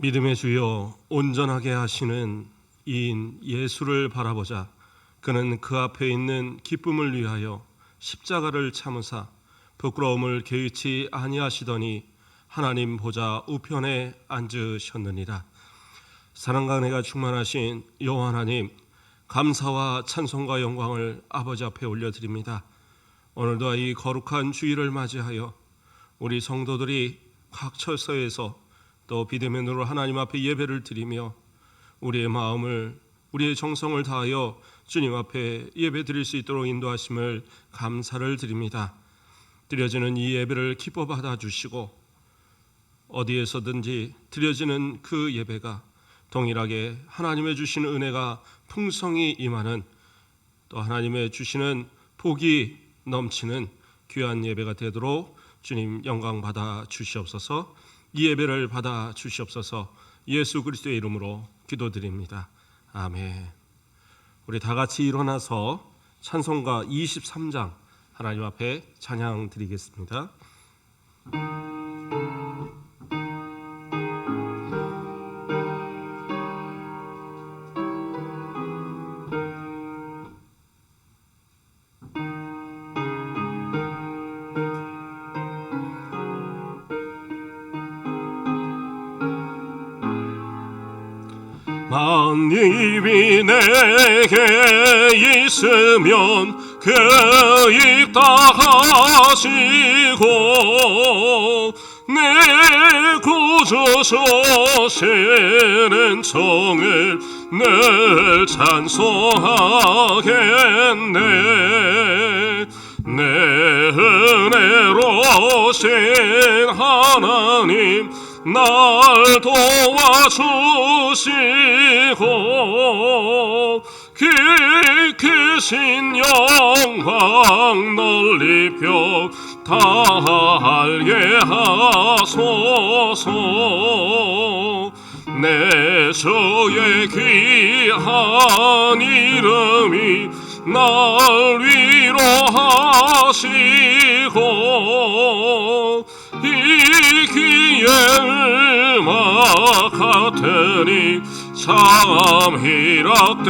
믿음의 주여 온전하게 하시는 이인 예수를 바라보자. 그는 그 앞에 있는 기쁨을 위하여 십자가를 참으사 부끄러움을 개의치 아니하시더니 하나님 보좌 우편에 앉으셨느니라. 사랑과 은혜가 충만하신 여호와 하나님, 감사와 찬송과 영광을 아버지 앞에 올려드립니다. 오늘도 이 거룩한 주일을 맞이하여 우리 성도들이 각 처소에서 또 비대면 눈으로 하나님 앞에 예배를 드리며 우리의 마음을, 우리의 정성을 다하여 주님 앞에 예배 드릴 수 있도록 인도하심을 감사를 드립니다. 드려지는 이 예배를 기뻐 받아주시고 어디에서든지 드려지는 그 예배가 동일하게 하나님의 주시는 은혜가 풍성히 임하는, 또 하나님의 주시는 복이 넘치는 귀한 예배가 되도록 주님 영광 받아 주시옵소서. 이 예배를 받아 주시옵소서. 예수 그리스도의 이름으로 기도드립니다. 아멘. 우리 다 같이 일어나서 찬송가 23장 하나님 앞에 찬양 드리겠습니다. 만입이 내게 있으면 그 입 다 하시고 내 구주 서시는 정을 늘 찬송하겠네. 내 은혜로신 하나님 날 도와주시고 깊으신 영광 넓이 벽 다 알게 하소서. 내 주의 귀한 이름이 날 위로하시고 이 귀에 음악 같으니 참 희락되도다.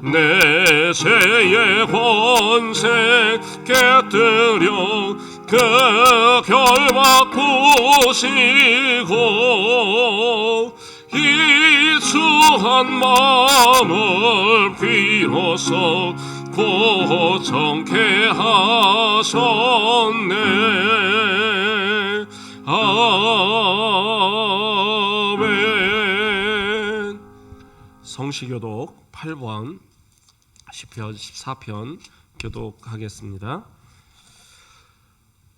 내 죄의 권세 깨뜨려 그 결박 부시고 이 주한 마음을 비로소 고정케 하셨네. 아멘. 성시교독 8번 시편 14편 교독하겠습니다.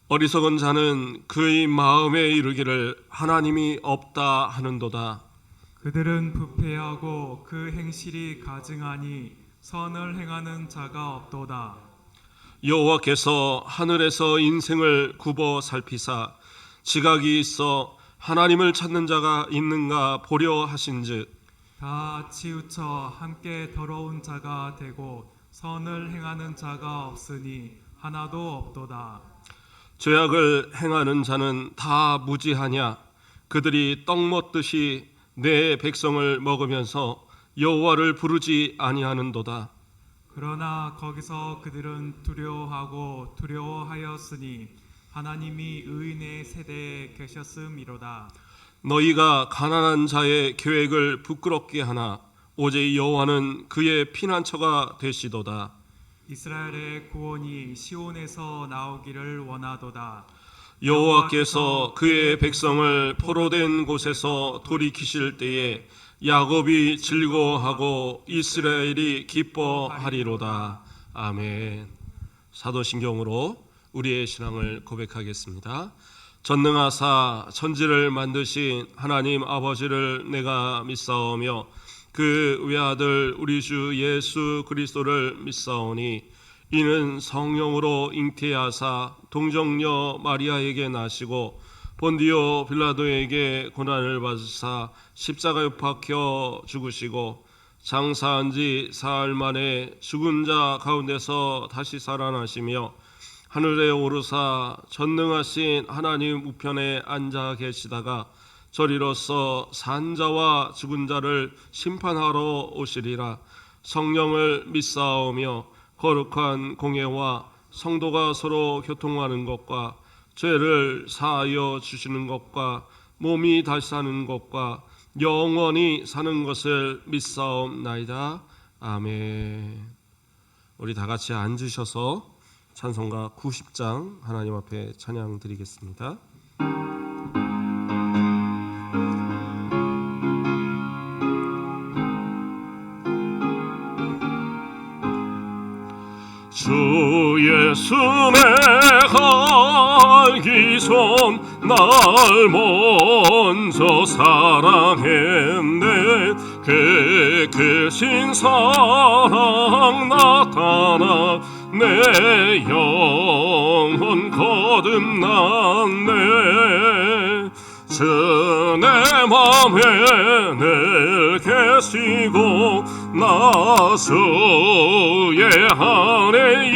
어리석은 자는 그의 마음에 이르기를 하나님이 없다 하는도다. 그들은 부패하고 그 행실이 가증하니 선을 행하는 자가 없도다. 여호와께서 하늘에서 인생을 굽어 살피사 지각이 있어 하나님을 찾는 자가 있는가 보려 하신즉 다 치우쳐 함께 더러운 자가 되고 선을 행하는 자가 없으니 하나도 없도다. 죄악을 행하는 자는 다 무지하냐. 그들이 떡 먹듯이 내 백성을 먹으면서 여호와를 부르지 아니하는도다. 그러나 거기서 그들은 두려워하고 두려워하였으니 하나님이 의인의 세대에 계셨음이로다. 너희가 가난한 자의 계획을 부끄럽게 하나 오직 여호와는 그의 피난처가 되시도다. 이스라엘의 구원이 시온에서 나오기를 원하도다. 여호와께서 그의 백성을 포로된 곳에서 돌이키실 때에 야곱이 즐거워하고 이스라엘이 기뻐하리로다. 아멘. 사도신경으로 우리의 신앙을 고백하겠습니다. 전능하사 천지를 만드신 하나님 아버지를 내가 믿사오며 그 외아들 우리 주 예수 그리스도를 믿사오니 이는 성령으로 잉태하사 동정녀 마리아에게 나시고 본디오 빌라도에게 고난을 받으사 십자가에 박혀 죽으시고 장사한 지 사흘 만에 죽은 자 가운데서 다시 살아나시며 하늘에 오르사 전능하신 하나님 우편에 앉아 계시다가 저리로서 산자와 죽은 자를 심판하러 오시리라. 성령을 믿사오며 거룩한 공예와 성도가 서로 교통하는 것과 죄를 사하여 주시는 것과 몸이 다시 사는 것과 영원히 사는 것을 믿사옵나이다. 아멘. 우리 다 같이 앉으셔서 찬송가 90장 하나님 앞에 찬양 드리겠습니다. 주 예수 내가 알기 전 날 먼저 사랑했네. 그 크신 사랑 나타나 내 영혼 거듭났네. 주 내 맘에 늘 계시고 나 주의 안에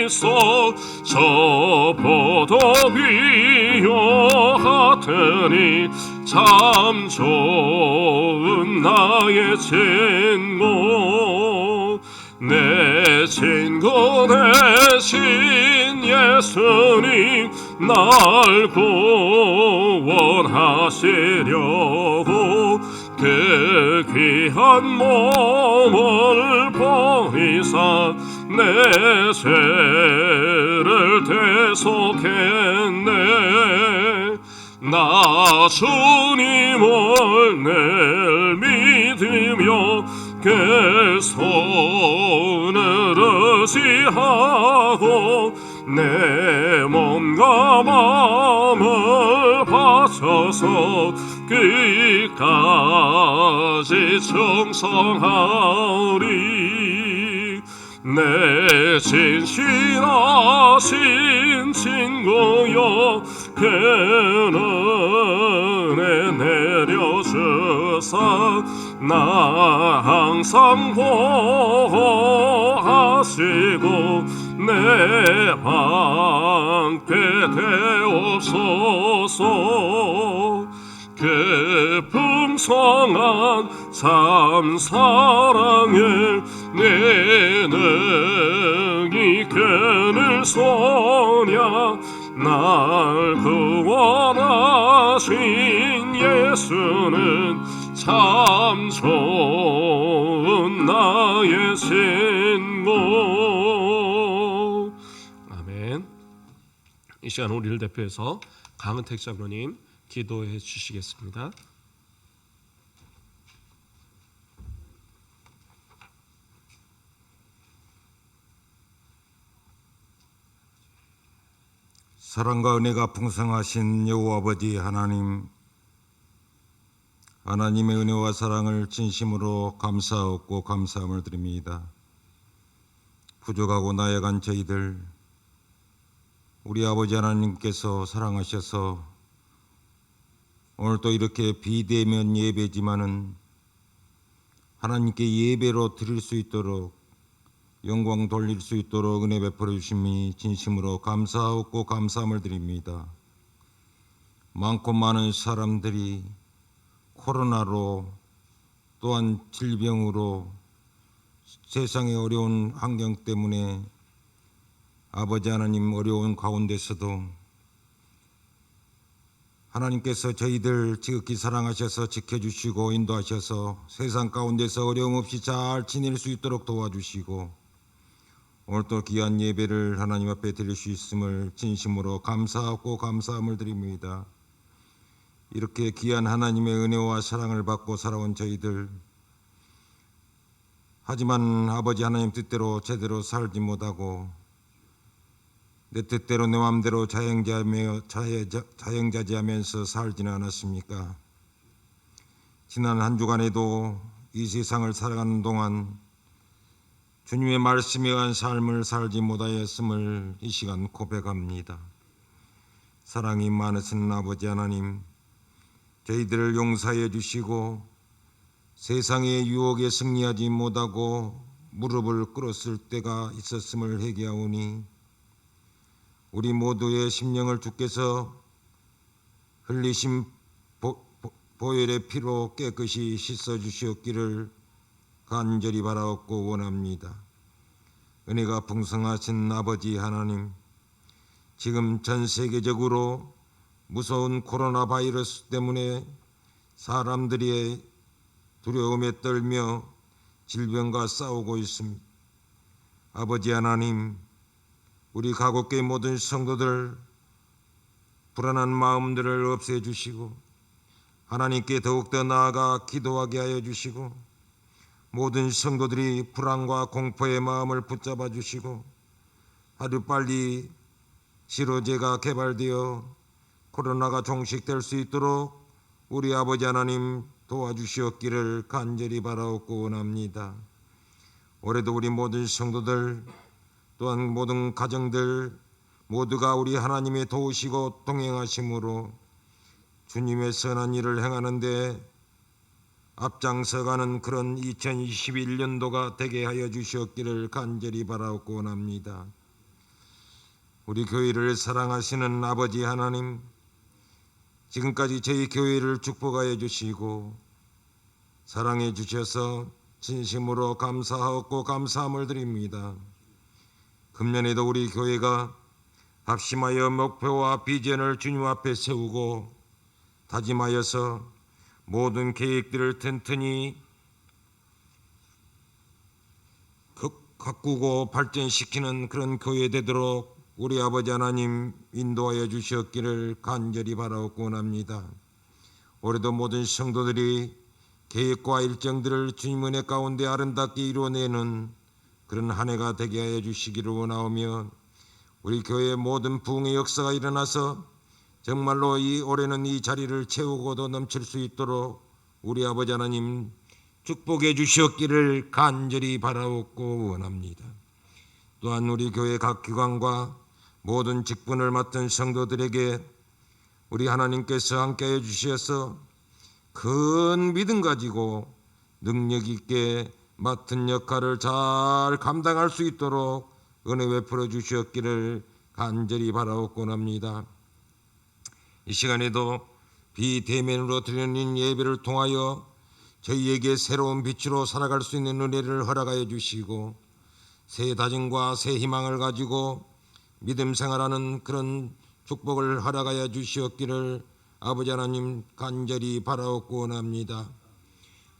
있어 저 포도 비요 같으니 참 좋은 나의 친구. 내 친구 대신 예수님 날 구원하시려고 그 귀한 몸을 버리사 내 죄를 대속했네. 나 주님을 늘 믿으며 그 손을 의지하고 내 몸과 마음을 바쳐서 끝까지 충성하리. 내 진실하신 친구여 그 은혜 내려주사 나 항상 보호하시고 내 방패 되옵소서. 그 풍성한 참 사랑을 내 능히 끊을 소냐. 날 구원하신 예수는 참 좋은 나의 친구. 아멘. 이 시간 우리를 대표해서 강은택 장로님 기도해 주시겠습니다. 사랑과 은혜가 풍성하신 여호와 아버지 하나님, 하나님의 은혜와 사랑을 진심으로 감사하고 감사함을 드립니다. 부족하고 나약한 저희들, 우리 아버지 하나님께서 사랑하셔서 오늘도 이렇게 비대면 예배지만은 하나님께 예배로 드릴 수 있도록 영광 돌릴 수 있도록 은혜 베풀어 주심이 진심으로 감사하고 감사함을 드립니다. 많고 많은 사람들이 코로나로 또한 질병으로 세상의 어려운 환경 때문에 아버지 하나님 어려운 가운데서도 하나님께서 저희들 지극히 사랑하셔서 지켜주시고 인도하셔서 세상 가운데서 어려움 없이 잘 지낼 수 있도록 도와주시고 오늘도 귀한 예배를 하나님 앞에 드릴 수 있음을 진심으로 감사하고 감사함을 드립니다. 이렇게 귀한 하나님의 은혜와 사랑을 받고 살아온 저희들, 하지만 아버지 하나님 뜻대로 제대로 살지 못하고 내 뜻대로 내 마음대로 자영자재하면서 살지는 않았습니까? 지난 한 주간에도 이 세상을 살아가는 동안 주님의 말씀에 의한 삶을 살지 못하였음을 이 시간 고백합니다. 사랑이 많으신 아버지 하나님, 저희들을 용서해 주시고 세상의 유혹에 승리하지 못하고 무릎을 꿇었을 때가 있었음을 회개하오니 우리 모두의 심령을 주께서 흘리신 보혈의 피로 깨끗이 씻어 주시옵기를 간절히 바라옵고 원합니다. 은혜가 풍성하신 아버지 하나님, 지금 전 세계적으로 무서운 코로나 바이러스 때문에 사람들이 두려움에 떨며 질병과 싸우고 있습니다. 아버지 하나님, 우리 가곡교회 모든 성도들 불안한 마음들을 없애주시고 하나님께 더욱더 나아가 기도하게 하여 주시고 모든 성도들이 불안과 공포의 마음을 붙잡아 주시고 하루빨리 치료제가 개발되어 코로나가 종식될 수 있도록 우리 아버지 하나님 도와주시옵기를 간절히 바라옵고 원합니다. 올해도 우리 모든 성도들 또한 모든 가정들 모두가 우리 하나님의 도우시고 동행하심으로 주님의 선한 일을 행하는데 앞장서가는 그런 2021년도가 되게 하여 주시옵기를 간절히 바라옵고 원합니다. 우리 교회를 사랑하시는 아버지 하나님, 지금까지 저희 교회를 축복하여 주시고 사랑해 주셔서 진심으로 감사하고 감사함을 드립니다. 금년에도 우리 교회가 합심하여 목표와 비전을 주님 앞에 세우고 다짐하여서 모든 계획들을 튼튼히 가꾸고 발전시키는 그런 교회 되도록 우리 아버지 하나님 인도하여 주시옵기를 간절히 바라옵고 원합니다. 올해도 모든 성도들이 계획과 일정들을 주님 은혜 가운데 아름답게 이루어내는 그런 한 해가 되게 하여 주시기를 원하오며 우리 교회의 모든 부흥의 역사가 일어나서 정말로 이 올해는 이 자리를 채우고도 넘칠 수 있도록 우리 아버지 하나님 축복해 주시옵기를 간절히 바라옵고 원합니다. 또한 우리 교회 각 기관과 모든 직분을 맡은 성도들에게 우리 하나님께서 함께해 주셔서 큰 믿음 가지고 능력 있게 맡은 역할을 잘 감당할 수 있도록 은혜 베풀어 주시옵기를 간절히 바라옵고 합니다. 이 시간에도 비대면으로 드리는 예배를 통하여 저희에게 새로운 빛으로 살아갈 수 있는 은혜를 허락하여 주시고 새 다짐과 새 희망을 가지고 믿음 생활하는 그런 축복을 허락하여 주시옵기를 아버지 하나님 간절히 바라옵고 원합니다.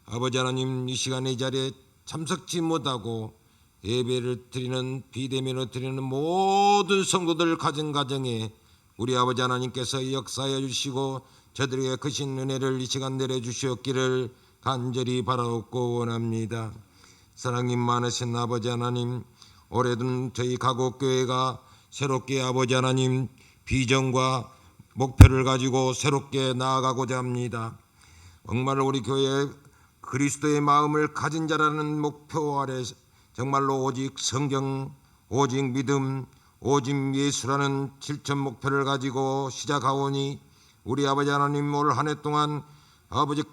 아버지 하나님, 이 시간에 이 자리에 참석치 못하고 예배를 드리는 비대면으로 드리는 모든 성도들 가정에 우리 아버지 하나님께서 역사하여 주시고 저들에게 크신 은혜를 이 시간 내려주시옵기를 간절히 바라옵고 원합니다. 사랑님 많으신 아버지 하나님, 올해는 저희 가곡교회가 새롭게 아버지 하나님 비전과 목표를 가지고 새롭게 나아가고자 합니다. 정말로 우리 교회에 그리스도의 마음을 가진 자라는 목표 아래 정말로 오직 성경, 오직 믿음, 오직 예수라는 실천 목표를 가지고 시작하오니 우리 아버지 하나님 올 한 해 동안 아버지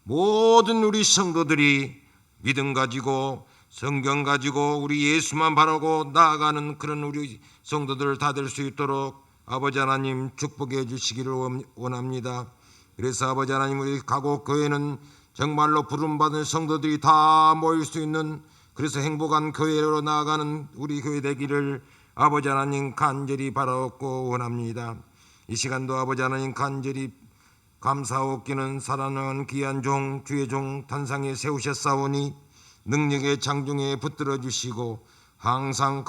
모든 우리 성도들이 믿음 가지고 성경 가지고 우리 예수만 바라고 나아가는 그런 우리 성도들 다 될 수 있도록 아버지 하나님 축복해 주시기를 원합니다. 그래서 아버지 하나님 우리 가곡교회는 정말로 부름받은 성도들이 다 모일 수 있는 그래서 행복한 교회로 나아가는 우리 교회 되기를 아버지 하나님 간절히 바라옵고 원합니다. 이 시간도 아버지 하나님 간절히 감사옵기는 사랑하는 귀한 종 주의 종 단상에 세우셨사오니 능력의 장중에 붙들어 주시고 항상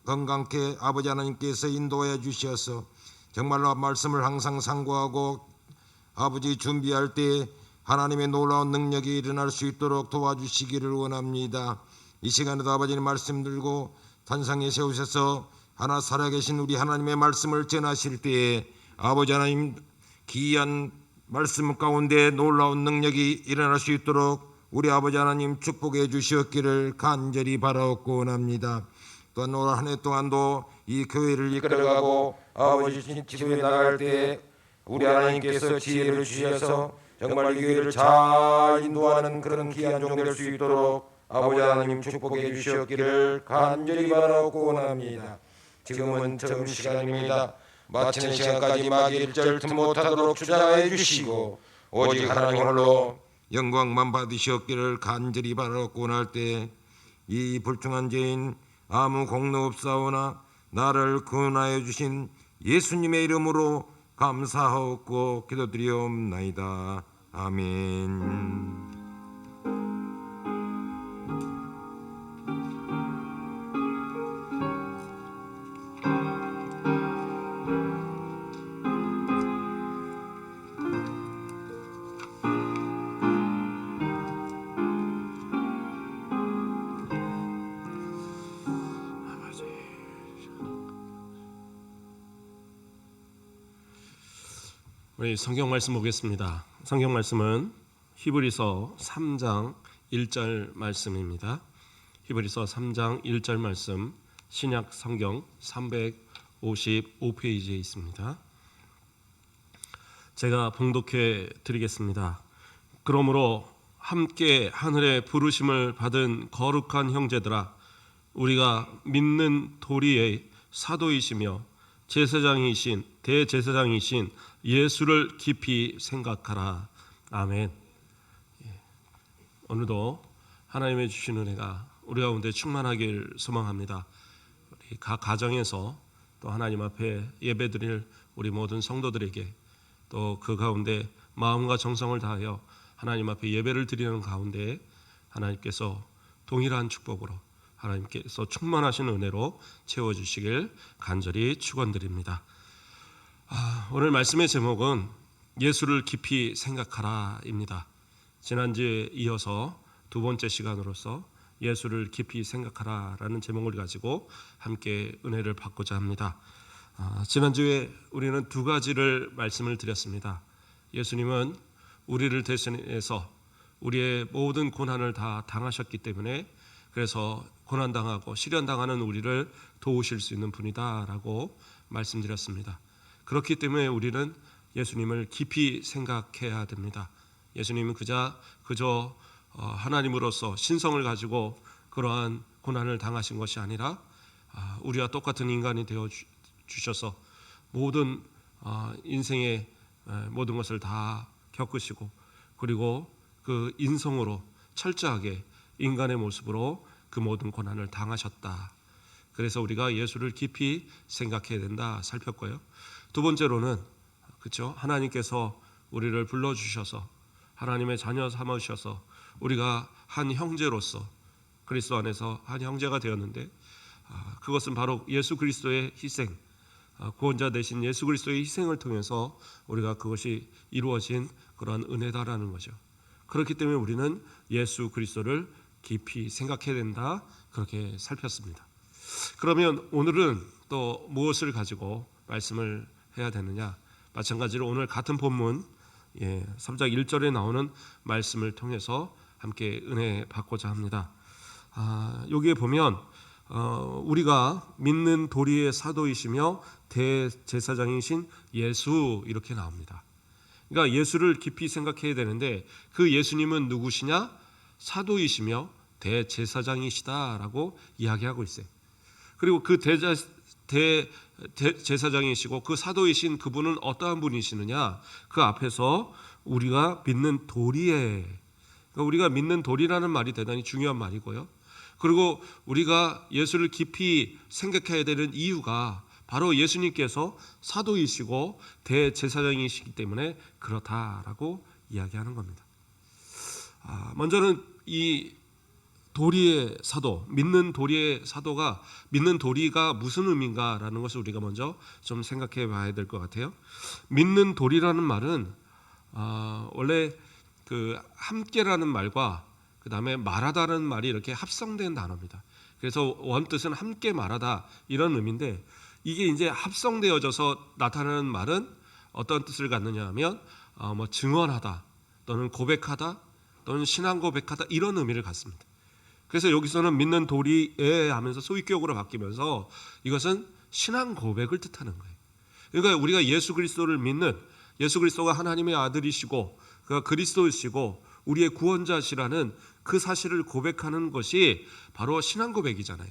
건강케 아버지 하나님께서 인도하여 주셔서 정말로 말씀을 항상 상고하고 아버지 준비할 때 하나님의 놀라운 능력이 일어날 수 있도록 도와주시기를 원합니다. 이 시간에도 아버지의 말씀 들고 단상에 세우셔서 하나 살아계신 우리 하나님의 말씀을 전하실 때에 아버지 하나님 귀한 말씀 가운데 놀라운 능력이 일어날 수 있도록 우리 아버지 하나님 축복해 주시옵기를 간절히 바라옵고 원합니다. 또한 올 한 해 동안도 이 교회를 이끌어가고 아버지 집에 나갈 때 우리 하나님께서 지혜를 주셔서 정말 이 교회를 잘 인도하는 그런 귀한 종 될 수 있도록 아버지 하나님 축복해 주시옵기를 간절히 바라옵고 원합니다. 지금은 점심시간입니다. 마치는 시간까지 마귀를 쩔트 못하도록 주장해 주시고 오직 하나님 홀로 영광만 받으시옵기를 간절히 바라고 날 때 이 불충한 죄인 아무 공로 없사오나 나를 구원하여 주신 예수님의 이름으로 감사하옵고 기도드리옵나이다. 아멘. 우리 성경 말씀 보겠습니다. 성경 말씀은 히브리서 3장 1절 말씀입니다. 히브리서 3장 1절 말씀 신약 성경 355페이지에 있습니다. 제가 봉독해 드리겠습니다. 그러므로 함께 하늘의 부르심을 받은 거룩한 형제들아, 우리가 믿는 도리의 사도이시며 제사장이신 대제사장이신 예수를 깊이 생각하라. 아멘. 오늘도 하나님의 주신 은혜가 우리 가운데 충만하길 소망합니다. 우리 각 가정에서 또 하나님 앞에 예배드릴 우리 모든 성도들에게 또 그 가운데 마음과 정성을 다하여 하나님 앞에 예배를 드리는 가운데 하나님께서 동일한 축복으로 하나님께서 충만하신 은혜로 채워주시길 간절히 축원드립니다. 오늘 말씀의 제목은 예수를 깊이 생각하라입니다. 지난주에 이어서 두 번째 시간으로서 예수를 깊이 생각하라라는 제목을 가지고 함께 은혜를 받고자 합니다. 지난주에 우리는 두 가지를 말씀을 드렸습니다. 예수님은 우리를 대신해서 우리의 모든 고난을 다 당하셨기 때문에 그래서 고난당하고 시련당하는 우리를 도우실 수 있는 분이다라고 말씀드렸습니다. 그렇기 때문에 우리는 예수님을 깊이 생각해야 됩니다. 예수님은 그저 하나님으로서 신성을 가지고 그러한 고난을 당하신 것이 아니라 우리와 똑같은 인간이 되어 주셔서 모든 인생의 모든 것을 다 겪으시고 그리고 그 인성으로 철저하게 인간의 모습으로 그 모든 고난을 당하셨다. 그래서 우리가 예수를 깊이 생각해야 된다 살폈고요. 두 번째로는 그렇죠. 하나님께서 우리를 불러주셔서 하나님의 자녀 삼으셔서 우리가 한 형제로서 그리스도 안에서 한 형제가 되었는데 그것은 바로 예수 그리스도의 희생, 구원자 되신 예수 그리스도의 희생을 통해서 우리가 그것이 이루어진 그러한 은혜다라는 거죠. 그렇기 때문에 우리는 예수 그리스도를 깊이 생각해야 된다 그렇게 살폈습니다. 그러면 오늘은 또 무엇을 가지고 말씀을 해야 되느냐? 마찬가지로 오늘 같은 본문 3장 1절에 나오는 말씀을 통해서 함께 은혜 받고자 합니다. 여기에 보면 우리가 믿는 도리의 사도이시며 대제사장이신 예수 이렇게 나옵니다. 그러니까 예수를 깊이 생각해야 되는데 그 예수님은 누구시냐? 사도이시며 대제사장이시다라고 이야기하고 있어요. 그리고 그 대제사장이시고 그 사도이신 그분은 어떠한 분이시느냐? 그 앞에서 우리가 믿는 도리에, 그러니까 우리가 믿는 도리라는 말이 대단히 중요한 말이고요. 그리고 우리가 예수를 깊이 생각해야 되는 이유가 바로 예수님께서 사도이시고 대제사장이시기 때문에 그렇다라고 이야기하는 겁니다. 먼저는 이 도리의 사도, 믿는 도리의 사도가 믿는 도리가 무슨 의미인가라는 것을 우리가 먼저 좀 생각해 봐야 될 것 같아요. 믿는 도리라는 말은 원래 그 함께라는 말과 그 다음에 말하다는 말이 이렇게 합성된 단어입니다. 그래서 원뜻은 함께 말하다 이런 의미인데 이게 이제 합성되어져서 나타나는 말은 어떤 뜻을 갖느냐 하면 증언하다 또는 고백하다 또는 신앙 고백하다 이런 의미를 갖습니다. 그래서 여기서는 믿는 도리에 하면서 소위격으로 바뀌면서 이것은 신앙 고백을 뜻하는 거예요. 그러니까 우리가 예수 그리스도를 믿는 예수 그리스도가 하나님의 아들이시고 그가 그리스도이시고 우리의 구원자시라는 그 사실을 고백하는 것이 바로 신앙 고백이잖아요.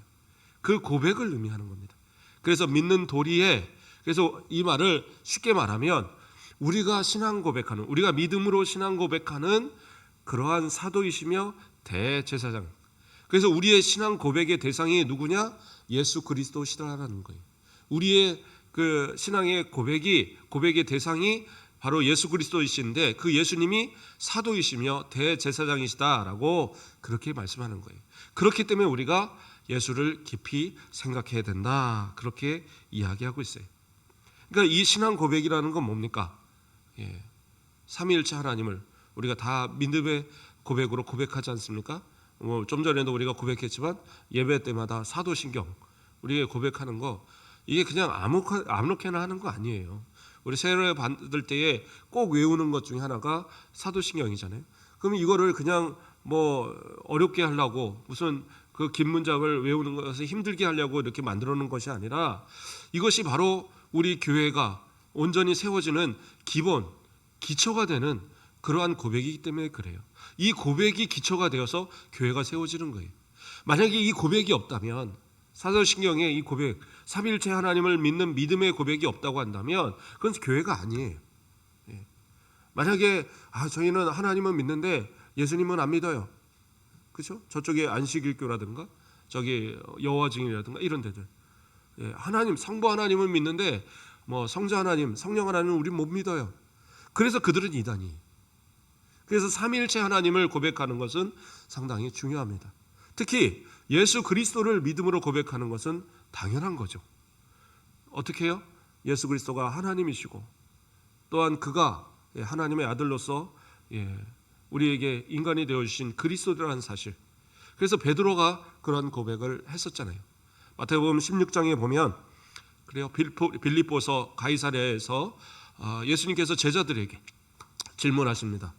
그 고백을 의미하는 겁니다. 그래서 믿는 도리에, 그래서 이 말을 쉽게 말하면 우리가 신앙 고백하는, 우리가 믿음으로 신앙 고백하는 그러한 사도이시며 대제사장. 그래서 우리의 신앙 고백의 대상이 누구냐? 예수 그리스도시라는 거예요. 우리의 그 신앙의 고백의 대상이 바로 예수 그리스도이신데 그 예수님이 사도이시며 대제사장이시다라고 그렇게 말씀하는 거예요. 그렇기 때문에 우리가 예수를 깊이 생각해야 된다, 그렇게 이야기하고 있어요. 그러니까 이 신앙 고백이라는 건 뭡니까? 삼위일체 하나님을 우리가 다 믿음의 고백으로 고백하지 않습니까? 좀 전에도 우리가 고백했지만 예배 때마다 사도신경 우리가 고백하는 거, 이게 그냥 아무렇게나 하는 거 아니에요. 우리 세례 받을 때에 꼭 외우는 것 중에 하나가 사도신경이잖아요. 그러면 이거를 그냥 뭐 어렵게 하려고 무슨 그 긴 문장을 외우는 것을 힘들게 하려고 이렇게 만들어 놓은 것이 아니라 이것이 바로 우리 교회가 온전히 세워지는 기본, 기초가 되는 그러한 고백이기 때문에 그래요. 이 고백이 기초가 되어서 교회가 세워지는 거예요. 만약에 이 고백이 없다면, 사도신경에 이 고백, 삼위일체 하나님을 믿는 믿음의 고백이 없다고 한다면 그건 교회가 아니에요. 만약에 저희는 하나님은 믿는데 예수님은 안 믿어요. 그렇죠? 저쪽에 안식일교라든가 저기 여호와 증인이라든가 이런 데들, 하나님, 성부 하나님을 믿는데 뭐 성자 하나님, 성령 하나님은 우리 못 믿어요. 그래서 그들은 이단이에요. 그래서 삼위일체 하나님을 고백하는 것은 상당히 중요합니다. 특히 예수 그리스도를 믿음으로 고백하는 것은 당연한 거죠. 어떻게 해요? 예수 그리스도가 하나님이시고 또한 그가 하나님의 아들로서 우리에게 인간이 되어주신 그리스도라는 사실. 그래서 베드로가 그런 고백을 했었잖아요. 마태복음 16장에 보면 그래요. 빌립보서 가이사랴에서 예수님께서 제자들에게 질문하십니다.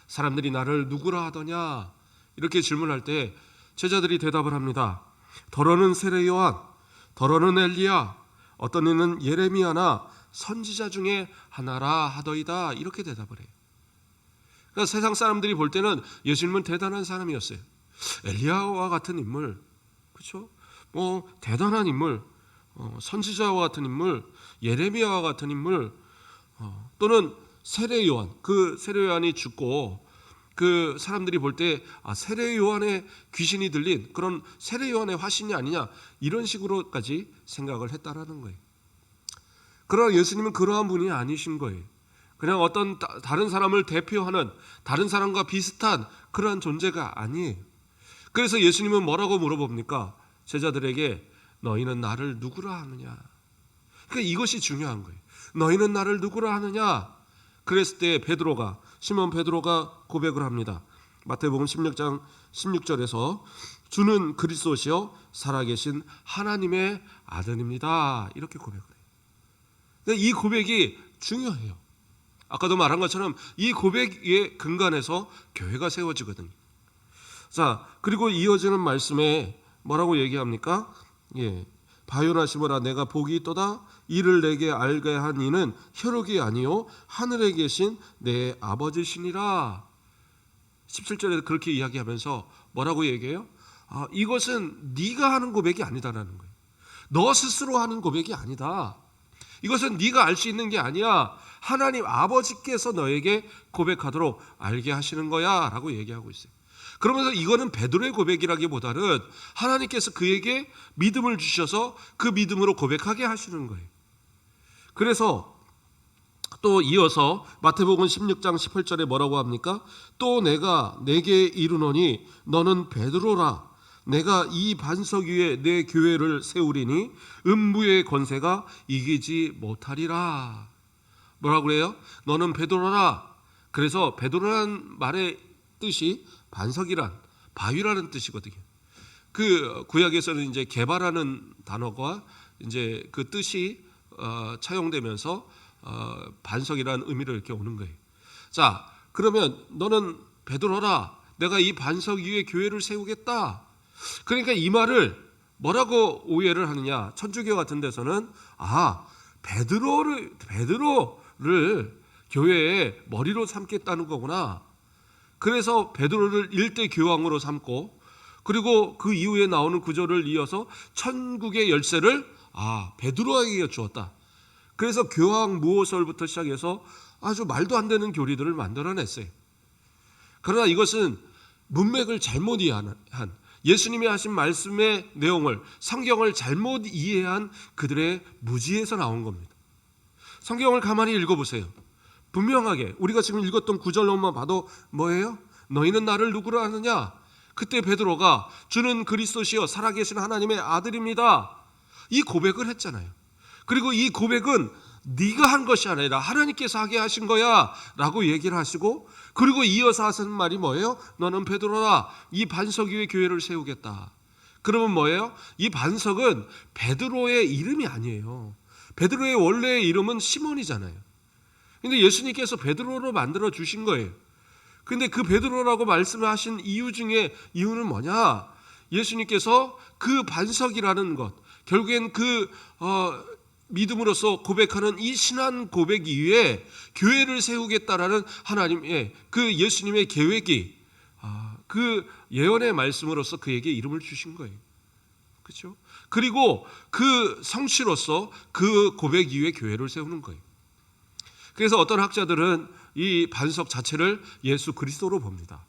사람들이 나를 누구라 하더냐? 이렇게 질문할 때 제자들이 대답을 합니다. 더러는 세례 요한, 더러는 엘리야, 어떤 이는 예레미야나 선지자 중에 하나라 하더이다. 이렇게 대답을 해요. 그러니까 세상 사람들이 볼 때는 예수님은 대단한 사람이었어요. 엘리야와 같은 인물, 그렇죠? 뭐 대단한 인물, 선지자와 같은 인물, 예레미야와 같은 인물, 또는 세례 요한, 그 세례 요한이 죽고 그 사람들이 볼 때 세례 요한의 귀신이 들린 그런 세례 요한의 화신이 아니냐, 이런 식으로까지 생각을 했다라는 거예요. 그러나 예수님은 그러한 분이 아니신 거예요. 그냥 어떤 다른 사람을 대표하는, 다른 사람과 비슷한 그러한 존재가 아니에요. 그래서 예수님은 뭐라고 물어봅니까? 제자들에게 너희는 나를 누구라 하느냐. 그러니까 이것이 중요한 거예요. 너희는 나를 누구라 하느냐. 그랬을 때 시몬 베드로가 고백을 합니다. 마태복음 16장 16절에서 주는 그리스도시요 살아계신 하나님의 아들입니다. 이렇게 고백을 해요. 그러니까 이 고백이 중요해요. 아까도 말한 것처럼 이 고백의 근간에서 교회가 세워지거든요. 자, 그리고 이어지는 말씀에 뭐라고 얘기합니까? 바요나시보라 내가 복이 있도다. 이를 내게 알게 한 이는 혈육이 아니요 하늘에 계신 내 아버지시니라. 17절에 그렇게 이야기하면서 뭐라고 얘기해요? 이것은 네가 하는 고백이 아니다라는 거예요. 너 스스로 하는 고백이 아니다. 이것은 네가 알 수 있는 게 아니야. 하나님 아버지께서 너에게 고백하도록 알게 하시는 거야 라고 얘기하고 있어요. 그러면서 이거는 베드로의 고백이라기보다는 하나님께서 그에게 믿음을 주셔서 그 믿음으로 고백하게 하시는 거예요. 그래서 또 이어서 마태복음 16장 18절에 뭐라고 합니까? 또 내가 내게 이르노니 너는 베드로라. 내가 이 반석 위에 내 교회를 세우리니 음부의 권세가 이기지 못하리라. 뭐라고 그래요? 너는 베드로라. 그래서 베드로라는 말의 뜻이 반석이란, 바위라는 뜻이거든요. 그 구약에서는 이제 개바라는 단어가 이제 그 뜻이 차용되면서 반석이라는 의미로 이렇게 오는 거예요. 자, 그러면 너는 베드로라. 내가 이 반석 위에 교회를 세우겠다. 그러니까 이 말을 뭐라고 오해를 하느냐? 천주교 같은 데서는 베드로를 교회의 머리로 삼겠다는 거구나. 그래서 베드로를 일대 교황으로 삼고, 그리고 그 이후에 나오는 구절을 이어서 천국의 열쇠를 베드로에게 주었다. 그래서 교황 무호설부터 시작해서 아주 말도 안 되는 교리들을 만들어냈어요. 그러나 이것은 문맥을 잘못 이해한, 예수님이 하신 말씀의 내용을, 성경을 잘못 이해한 그들의 무지에서 나온 겁니다. 성경을 가만히 읽어보세요. 분명하게 우리가 지금 읽었던 구절로만 봐도 뭐예요? 너희는 나를 누구로 아느냐? 그때 베드로가 주는 그리스도시요 살아계신 하나님의 아들입니다. 이 고백을 했잖아요. 그리고 이 고백은 네가 한 것이 아니라 하나님께서 하게 하신 거야 라고 얘기를 하시고, 그리고 이어서 하시는 말이 뭐예요? 너는 베드로라, 이 반석 위에 교회를 세우겠다. 그러면 뭐예요? 이 반석은 베드로의 이름이 아니에요. 베드로의 원래의 이름은 시몬이잖아요. 근데 예수님께서 베드로로 만들어 주신 거예요. 근데 그 베드로라고 말씀하신 이유는 뭐냐? 예수님께서 그 반석이라는 것, 결국엔 믿음으로써 고백하는 이 신앙 고백 이후에 교회를 세우겠다라는 하나님의 그 예수님의 계획이, 그 예언의 말씀으로써 그에게 이름을 주신 거예요. 그렇죠? 그리고 그 성취로서 그 고백 이후에 교회를 세우는 거예요. 그래서 어떤 학자들은 이 반석 자체를 예수 그리스도로 봅니다.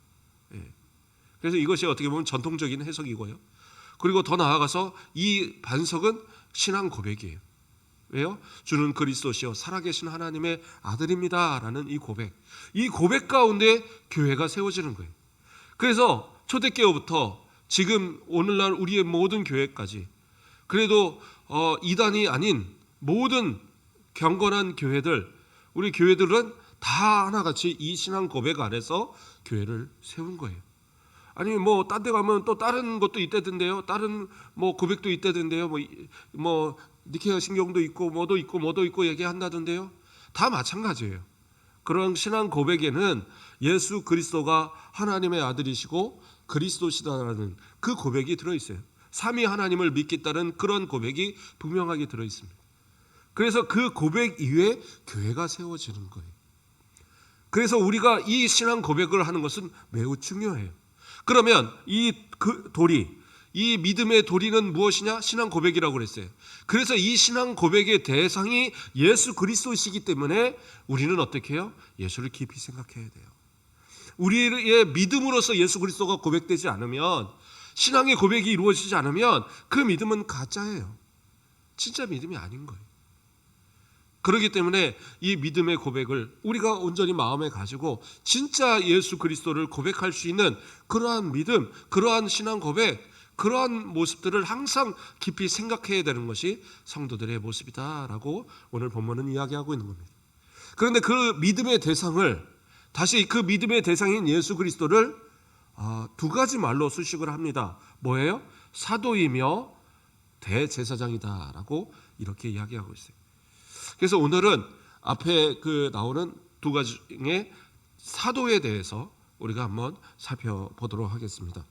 그래서 이것이 어떻게 보면 전통적인 해석이고요. 그리고 더 나아가서 이 반석은 신앙 고백이에요. 왜요? 주는 그리스도시요 살아계신 하나님의 아들입니다 라는 이 고백 가운데 교회가 세워지는 거예요. 그래서 초대교회부터 지금 오늘날 우리의 모든 교회까지, 그래도 이단이 아닌 모든 경건한 교회들, 우리 교회들은 다 하나같이 이 신앙 고백 안에서 교회를 세운 거예요. 아니 뭐 딴 데 가면 또 다른 것도 있다던데요. 다른 뭐 고백도 있다던데요. 뭐 니케아 신경도 있고 뭐도 있고 얘기한다던데요. 다 마찬가지예요. 그런 신앙 고백에는 예수 그리스도가 하나님의 아들이시고 그리스도시다라는 그 고백이 들어있어요. 삼위 하나님을 믿겠다는 그런 고백이 분명하게 들어있습니다. 그래서 그 고백 이후에 교회가 세워지는 거예요. 그래서 우리가 이 신앙 고백을 하는 것은 매우 중요해요. 그러면 이 믿음의 도리는 무엇이냐? 신앙 고백이라고 그랬어요. 그래서 이 신앙 고백의 대상이 예수 그리스도이시기 때문에 우리는 어떻게 해요? 예수를 깊이 생각해야 돼요. 우리의 믿음으로서 예수 그리스도가 고백되지 않으면, 신앙의 고백이 이루어지지 않으면 그 믿음은 가짜예요. 진짜 믿음이 아닌 거예요. 그렇기 때문에 이 믿음의 고백을 우리가 온전히 마음에 가지고 진짜 예수 그리스도를 고백할 수 있는 그러한 믿음, 그러한 신앙 고백, 그러한 모습들을 항상 깊이 생각해야 되는 것이 성도들의 모습이다라고 오늘 본문은 이야기하고 있는 겁니다. 그런데 그 믿음의 대상을, 다시 그 믿음의 대상인 예수 그리스도를 두 가지 말로 수식을 합니다. 뭐예요? 사도이며 대제사장이다라고 이렇게 이야기하고 있어요. 그래서 오늘은 앞에 나오는 두 가지 중에 사도에 대해서 우리가 한번 살펴보도록 하겠습니다.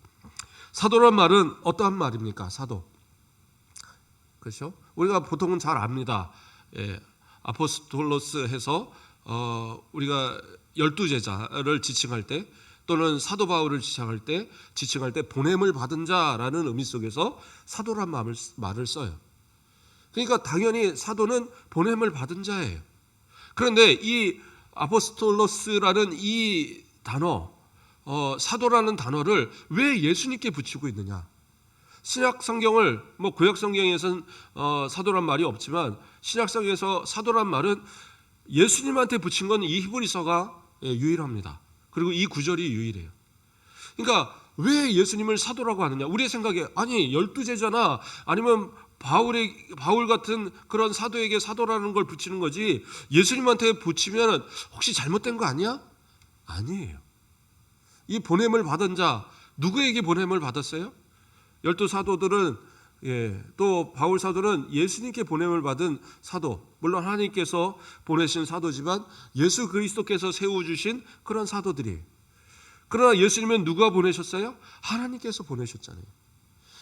사도란 말은 어떠한 말입니까? 사도. 그렇죠? 우리가 보통은 잘 압니다. 아포스톨로스 해서 우리가 12제자를 지칭할 때, 또는 사도 바울을 지칭할 때 보냄을 받은 자라는 의미 속에서 사도란 말을 써요. 그러니까 당연히 사도는 보냄을 받은 자예요. 그런데 이 아포스톨로스라는 이 단어, 사도라는 단어를 왜 예수님께 붙이고 있느냐? 신약 성경을, 구약 성경에서는 사도란 말이 없지만 신약 성경에서 사도란 말은 예수님한테 붙인 건 이 히브리서가 유일합니다. 그리고 이 구절이 유일해요. 그러니까 왜 예수님을 사도라고 하느냐? 우리의 생각에 아니 12제자나 아니면 바울 같은 그런 사도에게 사도라는 걸 붙이는 거지, 예수님한테 붙이면 혹시 잘못된 거 아니야? 아니에요. 이 보냄을 받은 자, 누구에게 보냄을 받았어요? 12사도들은, 또 바울 사도는 예수님께 보냄을 받은 사도, 물론 하나님께서 보내신 사도지만 예수 그리스도께서 세워주신 그런 사도들이에요. 그러나 예수님은 누가 보내셨어요? 하나님께서 보내셨잖아요.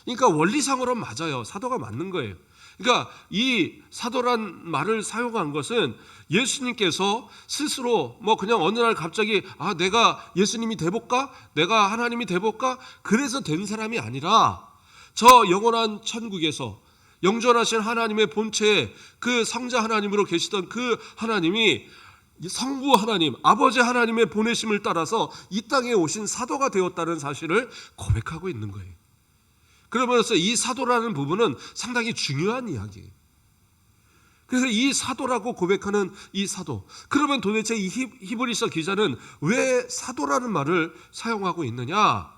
그러니까 원리상으로는 맞아요. 사도가 맞는 거예요. 그러니까 이 사도란 말을 사용한 것은 예수님께서 스스로 그냥 어느 날 갑자기 내가 예수님이 돼볼까? 내가 하나님이 돼볼까? 그래서 된 사람이 아니라 저 영원한 천국에서 영존하신 하나님의 본체, 그 성자 하나님으로 계시던 그 하나님이 성부 하나님, 아버지 하나님의 보내심을 따라서 이 땅에 오신 사도가 되었다는 사실을 고백하고 있는 거예요. 그러면서 이 사도라는 부분은 상당히 중요한 이야기예요. 그래서 이 사도라고 고백하는 이 사도, 그러면 도대체 이 히브리서 기자는 왜 사도라는 말을 사용하고 있느냐?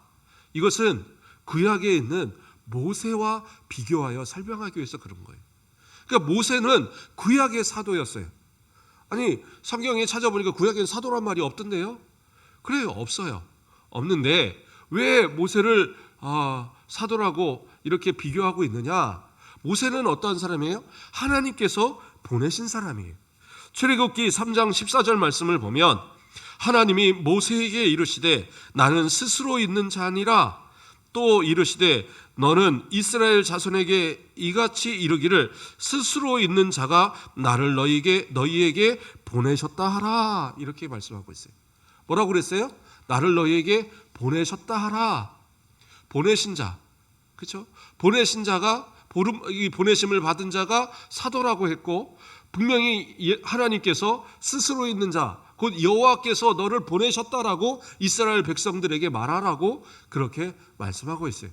이것은 구약에 있는 모세와 비교하여 설명하기 위해서 그런 거예요. 그러니까 모세는 구약의 사도였어요. 아니, 성경에 찾아보니까 구약에는 사도란 말이 없던데요? 그래요, 없어요. 없는데 왜 모세를 사도라고 이렇게 비교하고 있느냐? 모세는 어떤 사람이에요? 하나님께서 보내신 사람이에요. 출애굽기 3장 14절 말씀을 보면 하나님이 모세에게 이르시되 나는 스스로 있는 자니라. 또 이르시되 너는 이스라엘 자손에게 이같이 이르기를 스스로 있는 자가 나를 너희에게 보내셨다 하라. 이렇게 말씀하고 있어요. 뭐라고 그랬어요? 나를 너희에게 보내셨다 하라. 보내신 자, 그렇죠? 보내신 자가 이 보내심을 받은 자가 사도라고 했고, 분명히 하나님께서 스스로 있는 자, 곧 여호와께서 너를 보내셨다라고 이스라엘 백성들에게 말하라고 그렇게 말씀하고 있어요.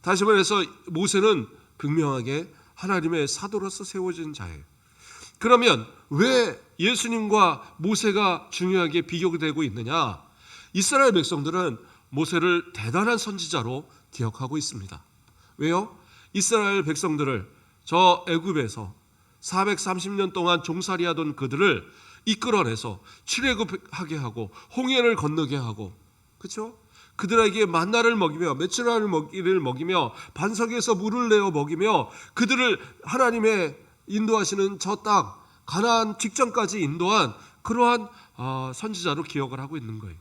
다시 말해서 모세는 분명하게 하나님의 사도로서 세워진 자예요. 그러면 왜 예수님과 모세가 중요하게 비교되고 있느냐? 이스라엘 백성들은 모세를 대단한 선지자로 기억하고 있습니다. 왜요? 이스라엘 백성들을 저 애굽에서 430년 동안 종살이하던 그들을 이끌어내서 출애굽하게 하고 홍해를 건너게 하고, 그렇죠? 그들에게 만나를 먹이며 메추라를 먹이며 반석에서 물을 내어 먹이며 그들을 하나님의 인도하시는 저 땅 가나안 직전까지 인도한 그러한 선지자로 기억을 하고 있는 거예요.